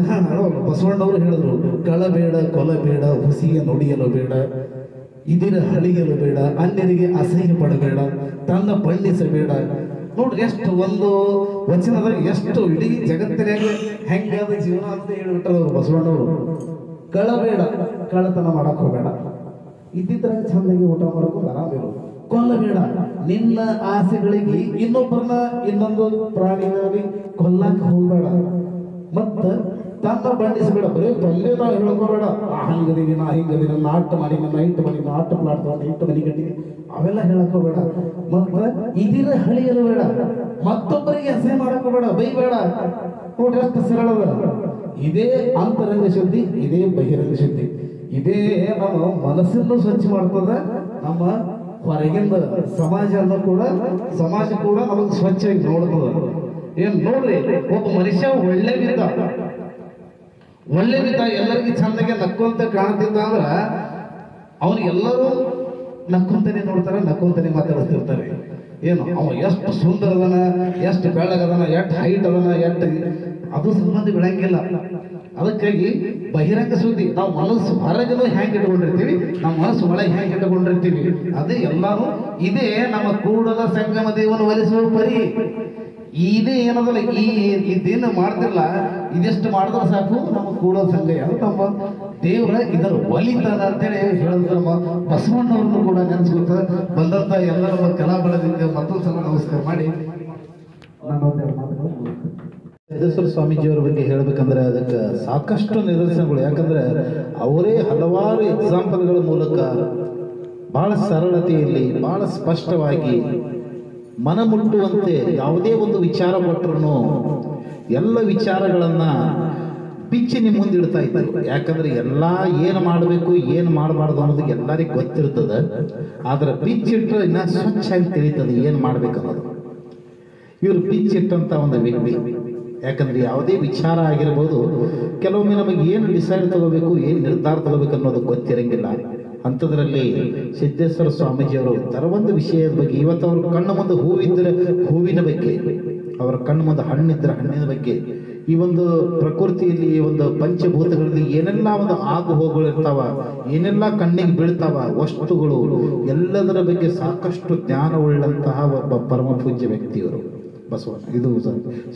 ಬಸವಣ್ಣವರು ಹೇಳಿದ್ರು, ಕಳಬೇಡ, ಕೊಲಬೇಡ, ಹುಸಿಯ ನುಡಿಯಲು ಬೇಡ, ಇದಿರ ಹಳಿಯಲು ಬೇಡ, ಅನ್ಯರಿಗೆ ಅಸಹ್ಯ ಪಡಬೇಡ, ತನ್ನ ಬಣ್ಣಿಸಬೇಡ. ನೋಡ್ರಿ ಎಷ್ಟು ಒಂದು ವಚನದಾಗ ಎಷ್ಟು ಇಡೀ ಜಗತ್ತಿನಾಗ ಹೆಂಗಾದ ಜೀವನ ಅಂತ ಹೇಳ್ಬಿಟ್ಟರು ಬಸವಣ್ಣವರು. ಕಳಬೇಡ, ಕಳ್ಳತನ ಮಾಡಕ್ ಹೋಗಬೇಡ, ಇದ್ದಿದ್ರಾಗ ಚಂದಾಗಿ ಊಟ ಮಾಡ್ಕೊಂಡು ಆರಾಮಿರು. ಕೊಲ್ಲಬೇಡ, ನಿನ್ನ ಆಸೆಗಳಿಗೆ ಇನ್ನೊಬ್ಬರನ್ನ ಇನ್ನೊಂದು ಪ್ರಾಣಿಗಾಗಿ ಕೊಲ್ಲಕ್ಕೆ ಹೋಗ್ಬೇಡ. ಮತ್ತ ತನ್ನ ಬಣ್ಣಿಸಬೇಡ, ಬರೀ ಪಲ್ಯದಾಗ ಹೇಳ್ಕೋಬೇಡ. ಹಂಗದೀನಿ, ನಾ ಹಿಂಗದೀನಿ, ನಾ ಅಟ್ಟು ಮಾಡಿ, ನನ್ನ ಇಟ್ಟು ಮಾಡಿ, ನಾ ಅಟ್ಟು ಪ್ಲಾಟ್ ತಗೊಂಡು ಇಟ್ಟು ಮನೆ ಕಟ್ಟಿಗೆ, ಅವೆಲ್ಲ ಹೇಳಕೋಬೇಡ. ಮತ್ತ ಇದಿರ ಹಳಿಯಲು ಬೇಡ, ಮತ್ತೊಬ್ಬರಿಗೆ ಅಸಹ್ಯ ಮಾಡಕೋಬೇಡ, ಬೈಬೇಡ. ನೋಡ್ರಿ ಎಷ್ಟು ಸರಳದ. ಇದೇ ಅಂತರಂಗ ಶುದ್ಧಿ, ಇದೇ ಬಹಿರಂಗ ಶುದ್ಧಿ. ಇದೇ ನಮ್ಮ ಮನಸ್ಸನ್ನು ಸ್ವಚ್ಛ ಮಾಡ್ತದ. ನಮ್ಮ ಹೊರಗಿಂದ ಸಮಾಜ ಕೂಡ ನಮಗೆ ಸ್ವಚ್ಛವಾಗಿ ನೋಡ್ತದ. ಏನ್ ನೋಡ್ರಿ, ಒಬ್ಬ ಮನುಷ್ಯ ಒಳ್ಳೆದಿದ್ದ ಎಲ್ಲರಿಗೂ ಚಂದಾಗೆ ನಕ್ಕೊಂತ ಕಾಣ್ತಿದ್ದ ಅಂದ್ರ ಅವ್ರಿಗೆಲ್ಲರೂ ನಕ್ಕೊಂತಾನೆ ನೋಡ್ತಾರೆ, ನಕ್ಕೊಂತಾನೆ ಮಾತಾಡ್ತಿರ್ತಾರೆ. ಏನು ಅವ ಎಷ್ಟು ಸುಂದರ ಅದನ, ಎಷ್ಟು ಬೆಳಗದನ, ಎಷ್ಟು ಹೈಟ್ ಅದನ, ಎಷ್ಟು ಅದು ಸಂಬಂಧ ಬೆಳಂಗಿಲ್ಲ. ಅದಕ್ಕಾಗಿ ಬಹಿರಂಗ ಸುದ್ದಿ ನಾವು ಮನಸ್ಸು ಹೊರಗನು ಹ್ಯಾಂಗ್ ಇಟ್ಕೊಂಡಿರ್ತೀವಿ, ನಮ್ಮ ಮನಸ್ಸು ಒಳಗೆ ಹ್ಯಾಂಗ್ ಇಟ್ಕೊಂಡಿರ್ತೀವಿ, ಅದೇ ಎಲ್ಲಾನು. ಇದೇ ನಮ್ಮ ಕೂಡಲ ಸಂಗಮ ದೇವನ ಒಲಿಸುವ ಪರಿ. ಇದೇ ಏನದಲ್ಲ, ಇದೇನು ಮಾಡ್ತಿರಲ್ಲ, ಇದಿಷ್ಟು ಮಾಡಿದ್ರೆ ಸಾಕು ನಮ್ಮ ಕೂಡಲ ಸಂಘ. ಅದು ನಮ್ಮ ದೇವರ ಇದರ ಒಲಿತನ ಅಂತೇಳಿ ಹೇಳಿದ್ರೆ ನಮ್ಮ ಬಸವಣ್ಣವ್ರನ್ನು ಕೂಡ ನೆನೆಸ್ಕೊತ ಬಂದಂತ ಎಲ್ಲ ನಮ್ಮ ಕಲಾ ಬಳಗಕ್ಕೆ ಮತ್ತೊಂದು ಸಲ ನಮಸ್ಕಾರ ಮಾಡಿ ಸಿದ್ದೇಶ್ವರ ಸ್ವಾಮೀಜಿಯವರ ಬಗ್ಗೆ ಹೇಳ್ಬೇಕಂದ್ರೆ ಅದಕ್ಕೆ ಸಾಕಷ್ಟು ನಿದರ್ಶನಗಳು. ಯಾಕಂದ್ರೆ ಅವರೇ ಹಲವಾರು ಎಕ್ಸಾಂಪಲ್ಗಳ ಮೂಲಕ ಬಹಳ ಸರಳತೆಯಲ್ಲಿ, ಬಹಳ ಸ್ಪಷ್ಟವಾಗಿ, ಮನಮುಟ್ಟುವಂತೆ ಯಾವುದೇ ಒಂದು ವಿಚಾರ ಕೊಟ್ಟರು ಎಲ್ಲ ವಿಚಾರಗಳನ್ನ ಬಿಚ್ಚಿ ನಿಮ್ಮ ಮುಂದಿಡ್ತಾ ಇದ್ದಾರೆ. ಯಾಕಂದ್ರೆ ಎಲ್ಲ ಏನು ಮಾಡಬೇಕು, ಏನು ಮಾಡಬಾರ್ದು ಅನ್ನೋದಕ್ಕೆ ಎಲ್ಲರಿಗೂ ಗೊತ್ತಿರ್ತದೆ. ಆದ್ರೆ ಬಿಚ್ಚಿಟ್ರೆ ಇನ್ನ ಸ್ವಚ್ಛಾಗಿ ತಿಳಿತದೆ ಏನು ಮಾಡ್ಬೇಕು ಅನ್ನೋದು. ಇವರು ಬಿಚ್ಚಿಟ್ಟಂತ ಒಂದು ವ್ಯಕ್ತಿ. ಯಾಕಂದ್ರೆ ಯಾವುದೇ ವಿಚಾರ ಆಗಿರ್ಬೋದು, ಕೆಲವೊಮ್ಮೆ ನಮಗೆ ಏನು ಡಿಸೈಡ್ ತಗೋಬೇಕು, ಏನು ನಿರ್ಧಾರ ತಗೋಬೇಕು ಅನ್ನೋದು ಗೊತ್ತಿರಂಗಿಲ್ಲ. ಅಂಥದ್ರಲ್ಲಿ ಸಿದ್ದೇಶ್ವರ ಸ್ವಾಮೀಜಿಯವರು ಕೆಲವೊಂದು ವಿಷಯದ ಬಗ್ಗೆ, ಇವತ್ತು ಅವ್ರ ಕಣ್ಣು ಮುಂದೆ ಹೂವಿದ್ದರೆ ಹೂವಿನ ಬಗ್ಗೆ, ಅವರ ಕಣ್ಣು ಮುಂದೆ ಹಣ್ಣಿದ್ರೆ ಹಣ್ಣಿನ ಬಗ್ಗೆ, ಈ ಒಂದು ಪ್ರಕೃತಿಯಲ್ಲಿ, ಈ ಒಂದು ಪಂಚಭೂತಗಳಲ್ಲಿ ಏನೆಲ್ಲ ಒಂದು ಆಗು ಹೋಗುಗಳಿರ್ತಾವ, ಏನೆಲ್ಲ ಕಣ್ಣಿಗೆ ಬೀಳ್ತಾವ ವಸ್ತುಗಳು, ಎಲ್ಲದರ ಬಗ್ಗೆ ಸಾಕಷ್ಟು ಜ್ಞಾನವುಳ್ಳಂತಹ ಒಬ್ಬ ಪರಮ ಪೂಜ್ಯ ವ್ಯಕ್ತಿಯವರು ಬಸವಣ್ಣ. ಇದು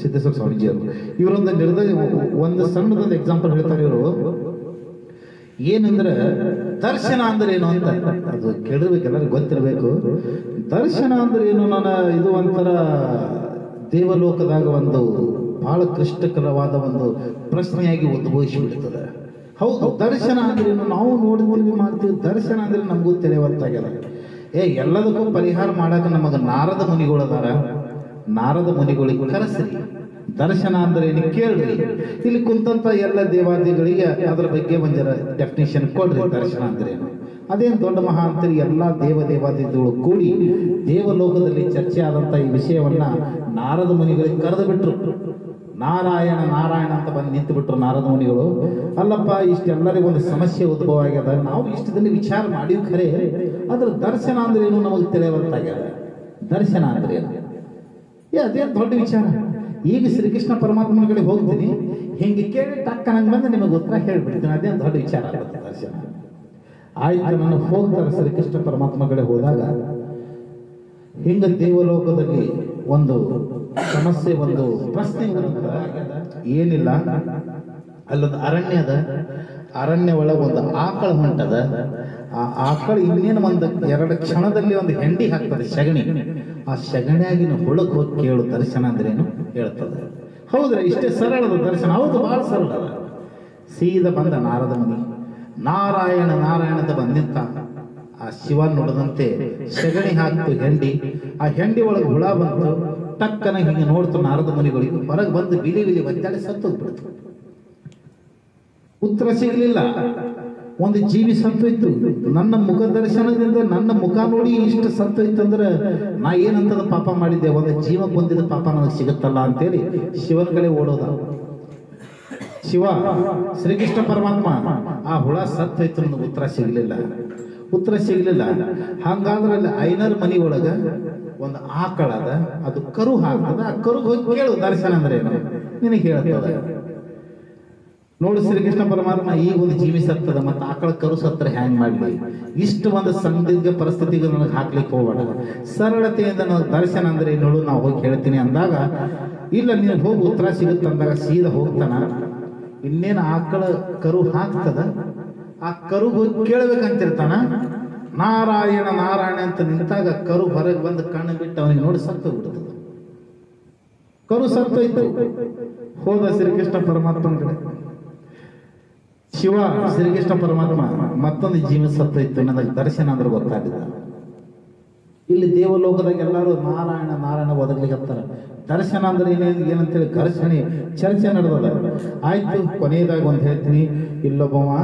ಸಿದ್ದೇಶ್ವರ ಸ್ವಾಮೀಜಿಯವರು. ಇವರೊಂದು ಒಂದು ಸಣ್ಣದೊಂದು ಎಕ್ಸಾಂಪಲ್ ಹೇಳ್ತಾರೆ. ಇವರು ಏನಂದ್ರೆ ದರ್ಶನ ಅಂದ್ರೆ ಏನು ಅಂತ ಅದು ಕೇಳಿರ್ಬೇಕು, ಎಲ್ಲರಿಗೂ ಗೊತ್ತಿರಬೇಕು. ದರ್ಶನ ಅಂದ್ರೆ ಏನು, ಇದು ಒಂಥರ ದೇವಲೋಕದಾಗ ಒಂದು ಬಹಳ ಕ್ಲಿಷ್ಟಕರವಾದ ಒಂದು ಪ್ರಶ್ನೆಯಾಗಿ ಉದ್ಭವಿಸಿಬಿಡ್ತದೆ. ಹೌದು, ದರ್ಶನ ಅಂದ್ರೆ ಏನು, ನಾವು ನೋಡಿದ್ವಿ ಮಾಡ್ತೀವಿ. ದರ್ಶನ ಅಂದ್ರೆ ನಮಗೂ ತಿಳಿಯುವಂತಾಗ್ಯದ. ಎಲ್ಲದಕ್ಕೂ ಪರಿಹಾರ ಮಾಡಕ್ಕೆ ನಮಗೆ ನಾರದ ಮುನಿಗಳದಾರ. ನಾರದ ಮುನಿಗಳಿಗೆ ಕರೆಸ್ರಿ, ದರ್ಶನ ಅಂದ್ರೆ ಏನು ಕೇಳ್ರಿ. ಇಲ್ಲಿ ಕುಂತಂತ ಎಲ್ಲ ದೇವಾದಿಗಳಿಗೆ ಅದರ ಬಗ್ಗೆ ಒಂದರ ಡೆಫಿನೇಷನ್ ಕೊಡ್ರಿ, ದರ್ಶನ ಅಂದ್ರೆ ಏನು. ಅದೇನು ದೊಡ್ಡ ಮಹಾ ಅಂತರಿ ಎಲ್ಲ ದೇವಾದಿಗಳು ಕೂಡಿ ದೇವಲೋಕದಲ್ಲಿ ಚರ್ಚೆ ಆದಂತ ಈ ವಿಷಯವನ್ನ ನಾರದ ಮುನಿಗಳಿಗೆ ಕರೆದು ಬಿಟ್ರು. ನಾರಾಯಣ ನಾರಾಯಣ ಅಂತ ಬಂದು ನಿಂತು ಬಿಟ್ರು ನಾರದ ಮುನಿಗಳು. ಅಲ್ಲಪ್ಪ, ಇಷ್ಟೆಲ್ಲರಿಗೂ ಒಂದು ಸಮಸ್ಯೆ ಉದ್ಭವ ಆಗ್ಯದ, ನಾವು ಇಷ್ಟದಲ್ಲಿ ವಿಚಾರ ಮಾಡಿವ್ ಖರೆ, ಅದ್ರ ದರ್ಶನ ಅಂದ್ರೆ ಏನು ನಮಗೆ ತಿಳಿಯುವಂತಾಗ್ಯದ. ದರ್ಶನ ಅಂದ್ರೆ ಏನು, ಅದೇನು ದೊಡ್ಡ ವಿಚಾರ. ಈಗ ಶ್ರೀಕೃಷ್ಣ ಪರಮಾತ್ಮನ ಕಡೆ ಹೋಗ್ತೀನಿ, ಹಿಂಗೆ ಕೇಳಿ ಟಕ್ಕ ನಂಗೆ ಬಂದು ನಿಮಗೆ ಉತ್ತರ ಹೇಳ್ಬಿಡ್ತೀನಿ, ಅದೇನು ದೊಡ್ಡ ವಿಚಾರ ಆಗುತ್ತೆ ದರ್ಶನ. ಆಯ್ತು, ನಾನು ಹೋಗ್ತಾರೆ ಶ್ರೀಕೃಷ್ಣ ಪರಮಾತ್ಮ ಕಡೆ ಹೋದಾಗ ಹಿಂಗ ದೇವಲೋಕದಲ್ಲಿ ಒಂದು ಸಮಸ್ಯೆ, ಒಂದು ಪ್ರಶ್ನೆ ಏನಿಲ್ಲ. ಅಲ್ಲೊಂದು ಅರಣ್ಯ ಅದ, ಅರಣ್ಯ ಒಳಗೆ ಒಂದು ಆಕಳ ಹೊಂಟದ. ಆ ಆಕಳ ಇನ್ನೇನು ಒಂದು 2 ಕ್ಷಣದಲ್ಲಿ ಒಂದು ಹೆಂಡಿ ಹಾಕ್ತದೆ, ಸಗಣಿ. ಆ ಸಗಣಿಯಾಗಿನ ಹುಳಕ್ ಹೋಗಿ ಕೇಳು ದರ್ಶನ ಅಂದ್ರೇನು ಹೇಳ್ತದೆ. ಹೌದ್ರೆ ಇಷ್ಟೇ ಸರಳದ ದರ್ಶನ. ಹೌದು, ಬಹಳ ಸರಳದ. ಸೀದಾ ಬಂದ ನಾರದ ಮುನಿ, ನಾರಾಯಣ ನಾರಾಯಣ ಅಂತ ಬಂದು ನಿಂತ. ಆ ಶಿವ ನೋಡದಂತೆ ಸಗಣಿ ಹಾಕ್ತು ಹೆಂಡಿ. ಆ ಹೆಂಡಿ ಒಳಗೆ ಹುಳ ಬಂತು. ಟಕ್ಕನ ಹಿಂಗೆ ನೋಡ್ತು ನಾರದ ಮುನಿಗಳಿಗೆ. ಹೊರಗೆ ಬಂದು ಬಿಲಿ ಬಿಲಿ ಒದ್ದಾಡಿ ಸತ್ತೋಗ್ಬಿಡ್ತು. ಉತ್ತರ ಸಿಗಲಿಲ್ಲ. ಒಂದು ಜೀವಿ ಸತ್ತೋಯ್ತು, ನನ್ನ ಮುಖ ದರ್ಶನದಿಂದ ನನ್ನ ಮುಖ ನೋಡಿ ಇಷ್ಟು ಸತ್ತೋಯ್ತು ಅಂದ್ರೆ ನಾ ಏನಂತದ ಪಾಪ ಮಾಡಿದ್ದೆ, ಒಂದು ಜೀವ ಬಂದಿದ್ದ ಪಾಪ ನನಗೆ ಸಿಗುತ್ತಲ್ಲ ಅಂತೇಳಿ ಶಿವನ ಕಡೆ ಓಡೋದ. ಶಿವ ಶ್ರೀಕೃಷ್ಣ ಪರಮಾತ್ಮ ಆ ಹುಳ ಸತ್ತೋಯ್ತು, ನನಗೆ ಉತ್ತರ ಸಿಗ್ಲಿಲ್ಲ. ಹಂಗಾದ್ರೆ ಅಲ್ಲಿ ಐನರ್ ಮನಿ ಒಳಗ ಒಂದು ಆಕಳದ, ಅದು ಕರು ಹಾಕ್ತದ, ಆ ಕರುಗೆ ಹೋಗಿ ಕೇಳು ದರ್ಶನ ಅಂದ್ರೆ ಏನು ನಿನಗೆ ಹೇಳ್ತದ. ನೋಡು ಶ್ರೀಕೃಷ್ಣ ಪರಮಾತ್ಮ ಈಗ ಒಂದು ಜೀವಿ ಸತ್ತದ, ಮತ್ತೆ ಆಕಳ ಕರು ಸತ್ತರ ಹ್ಯಾಂಗ್ ಮಾಡ್ಲಿ, ಇಷ್ಟು ಒಂದು ಸಂದಿಗ್ಧ ಪರಿಸ್ಥಿತಿಗೆ ನನಗೆ ಹಾಕ್ಲಿಕ್ಕೆ ಹೋಗ್ಬೇಡ, ಸರಳತೆಯಿಂದ ನನಗೆ ದರ್ಶನ ಅಂದ್ರೆ ನೋಡು ನಾವು ಹೋಗಿ ಹೇಳ್ತೀನಿ ಅಂದಾಗ, ಇಲ್ಲ ನೀನು ಹೋಗಿ ಉತ್ತರ ಸಿಗುತ್ತೆ ಅಂದಾಗ ಸೀದಾ ಹೋಗ್ತಾನ. ಇನ್ನೇನು ಆಕಳ ಕರು ಹಾಕ್ತದ, ಆ ಕರು ಹೋಗಿ ಕೇಳ್ಬೇಕಂತಿರ್ತಾನ. ನಾರಾಯಣ ನಾರಾಯಣ ಅಂತ ನಿಂತಾಗ ಕರು ಹೊರಗೆ ಬಂದು ಕಣ್ಣು ಬಿಟ್ಟು ಅವನಿಗೆ ನೋಡಿ ಸತ್ತು ಬಿಡ್ತದ. ಕರು ಸತ್ತೋಯ್ತು. ಹೋದ ಶ್ರೀಕೃಷ್ಣ ಪರಮಾತ್ಮನ ಕಡೆ. ಶಿವ ಶ್ರೀಕೃಷ್ಣ ಪರಮಾತ್ಮ ಮತ್ತೊಂದು ಜೀವ ಸತ್ತೋಯ್ತು, ನನಗೆ ದರ್ಶನ ಅಂದ್ರೆ ಗೊತ್ತಾಗಿದ್ದ. ಇಲ್ಲಿ ದೇವಲೋಕದಾಗ ಎಲ್ಲರೂ ನಾರಾಯಣ ನಾರಾಯಣ ಒದಗ್ಲಿಕ್ಕತ್ತಾರ. ದರ್ಶನ ಅಂದ್ರೆ ಏನಂತೇಳಿ ಘರ್ಷಣೆ ಚರ್ಚೆ ನಡೆದದ. ಆಯ್ತು, ಕೊನೆಯದಾಗ ಒಂದು ಹೇಳ್ತೀನಿ. ಇಲ್ಲೊಬ್ಬವ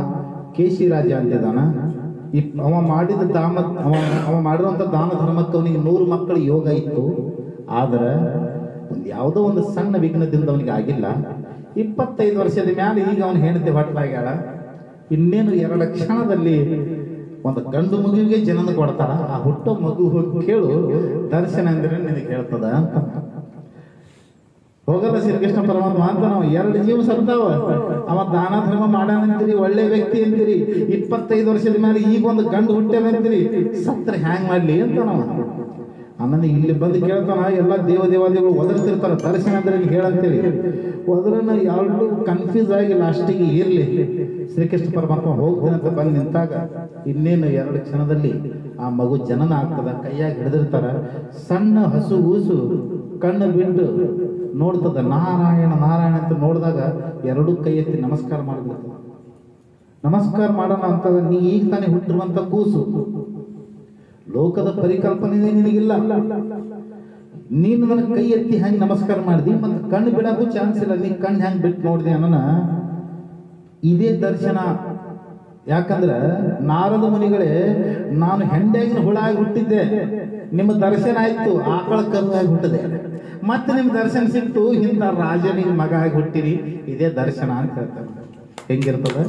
ಕೇಶಿ ರಾಜ ಅಂತಿದ್ದಾನ. ಅವ ಮಾಡಿದ ಅವ ಮಾಡಿರುವಂತ ದಾನ ಧರ್ಮಕ್ಕೆ ಅವನಿಗೆ 100 ಮಕ್ಕಳ ಯೋಗ ಇತ್ತು. ಆದ್ರೆ ಯಾವುದೋ ಒಂದು ಸಣ್ಣ ವಿಘ್ನದಿಂದ ಅವನಿಗೆ ಆಗಿಲ್ಲ. 25 ವರ್ಷದ ಮ್ಯಾಲೆ ಈಗ ಅವನ ಹೆಂಡತಿ ಹೊಟ್ಟಲಾಗ್ಯಾಳ. ಇನ್ನೇನು 2 ಕ್ಷಣದಲ್ಲಿ ಒಂದು ಗಂಡು ಮಗುವಿಗೆ ಜನನ ಕೊಡ್ತಾರ. ಆ ಹುಟ್ಟೋ ಮಗು ಹೋಗಿ ಕೇಳು ದರ್ಶನ ಅಂದ್ರೆ ನಿನಗೆ ಹೇಳ್ತದ ಅಂತ. ಹೋಗಲ್ಲ ಶ್ರೀಕೃಷ್ಣ ಪರಮಾತ್ಮ ಅಂತ. ನಾವು 2 ಜೀವ ಸತ್ತಾವ, ಅವ ದಾನ ಧರ್ಮ ಮಾಡಾನಂತೀರಿ, ಒಳ್ಳೆ ವ್ಯಕ್ತಿ ಅಂತೀರಿ. 25 ವರ್ಷದ ಮೇಲೆ ಈಗ ಒಂದು ಗಂಡು ಹುಟ್ಟ್ಯಾನಂತೀರಿ, ಸತ್ರ ಹ್ಯಾಂಗ್ ಮಾಡ್ಲಿ ಅಂತ ನಾವು. ಆಮೇಲೆ ಇಲ್ಲಿ ಬಂದು ಕೇಳ್ತಾನ. ಎಲ್ಲ ದೇವಾದಿಗಳು ಒದರ್ತಿರ್ತಾರ ದರ್ಶನ ಅಂದ್ರೆ ಹೇಳಂತೇಳಿ. ಒದರನ್ನ ಯಾರು ಕನ್ಫ್ಯೂಸ್ ಆಗಿ ಲಾಸ್ಟಿಗೆ ಇರ್ಲಿ, ಶ್ರೀಕೃಷ್ಣ ಪರಮಾತ್ಮ ಹೋಗ್ತೀನಿ ಅಂತ ಬಂದು ನಿಂತಾಗ ಇನ್ನೇನು 2 ಕ್ಷಣದಲ್ಲಿ ಆ ಮಗು ಜನನ ಆಗ್ತದ. ಕೈಯಾಗಿ ಹಿಡಿದಿರ್ತಾರ. ಸಣ್ಣ ಹಸು ಊಸು ಕಣ್ಣು ಬಿಟ್ಟು ನೋಡ್ತದ. ನಾರಾಯಣ ನಾರಾಯಣ ಅಂತ ನೋಡಿದಾಗ 2 ಕೈ ಎತ್ತಿ ನಮಸ್ಕಾರ ಮಾಡ್ಬಿಡ್ತದ. ನಮಸ್ಕಾರ ಮಾಡೋಣ ಅಂತದ. ನೀ ಈಗ ತಾನೇ ಹುಟ್ಟಿರುವಂತ ಕೂಸು, ಲೋಕದ ಪರಿಕಲ್ಪನೆ ನಿನಗಿಲ್ಲ. ನೀನು ನನ್ನ ಕೈ ಎತ್ತಿ ಹೆಂಗ್ ನಮಸ್ಕಾರ ಮಾಡಿದಿ, ಮತ್ತೆ ಕಣ್ಣು ಬಿಡಕ್ಕೂ ಚಾನ್ಸ್ ಇಲ್ಲ. ನೀ ಕಣ್ಣು ಹೆಂಗ್ ಬಿಟ್ಟು ನೋಡಿದೆ ಅನ್ನೋಣ. ಇದೇ ದರ್ಶನ. ಯಾಕಂದ್ರೆ ನಾರದ ಮುನಿಗಳೇ, ನಾನು ಹೆಂಡಾಗಿನ ಹುಳ ಆಗಿ ಹುಟ್ಟಿದ್ದೆ, ನಿಮ್ಮ ದರ್ಶನ ಆಯ್ತು ಆಕಳ ಕರು ಆಗಿ ಹುಟ್ಟಿದೆ, ಮತ್ತೆ ನಿಮ್ ದರ್ಶನ ಸಿಕ್ತು ಇಂಥ ರಾಜನಿಗೆ ಮಗ ಆಗಿ ಹುಟ್ಟಿರಿ. ಇದೇ ದರ್ಶನ ಅಂತ ಹೇಳ್ತಾರೆ. ಹೆಂಗಿರ್ತದ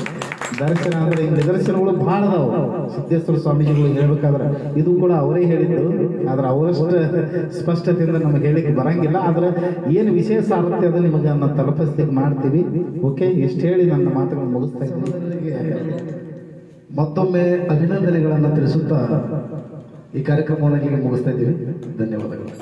ದರ್ಶನ ಅಂದ್ರೆ? ಈ ನಿದರ್ಶನಗಳು ಬಹಳ ಅದಾವ. ಸಿದ್ದೇಶ್ವರ ಸ್ವಾಮೀಜಿಗಳು ಹೇಳ್ಬೇಕಾದ್ರೆ ಇದು ಕೂಡ ಅವರೇ ಹೇಳಿದ್ದು. ಆದ್ರೆ ಅವರಷ್ಟು ಸ್ಪಷ್ಟತೆಯಿಂದ ನಮಗೆ ಹೇಳಿಕೆ ಬರಂಗಿಲ್ಲ. ಆದ್ರೆ ಏನು ವಿಶೇಷ ಆಗುತ್ತೆ ಅದು ನಿಮಗೆ ನಾವು ತಲುಪಿಸ್ಲಿಕ್ಕೆ ಮಾಡ್ತೀವಿ. ಓಕೆ, ಇಷ್ಟು ಹೇಳಿ ನನ್ನ ಮಾತುಗಳನ್ನು ಮುಗಿಸ್ತಾ ಇದ್ದೀನಿ. ಮತ್ತೊಮ್ಮೆ ಅಭಿನಂದನೆಗಳನ್ನು ತಿಳಿಸುತ್ತಾ ಈ ಕಾರ್ಯಕ್ರಮವನ್ನು ಮುಗಿಸ್ತಾ ಇದ್ದೀವಿ. ಧನ್ಯವಾದಗಳು.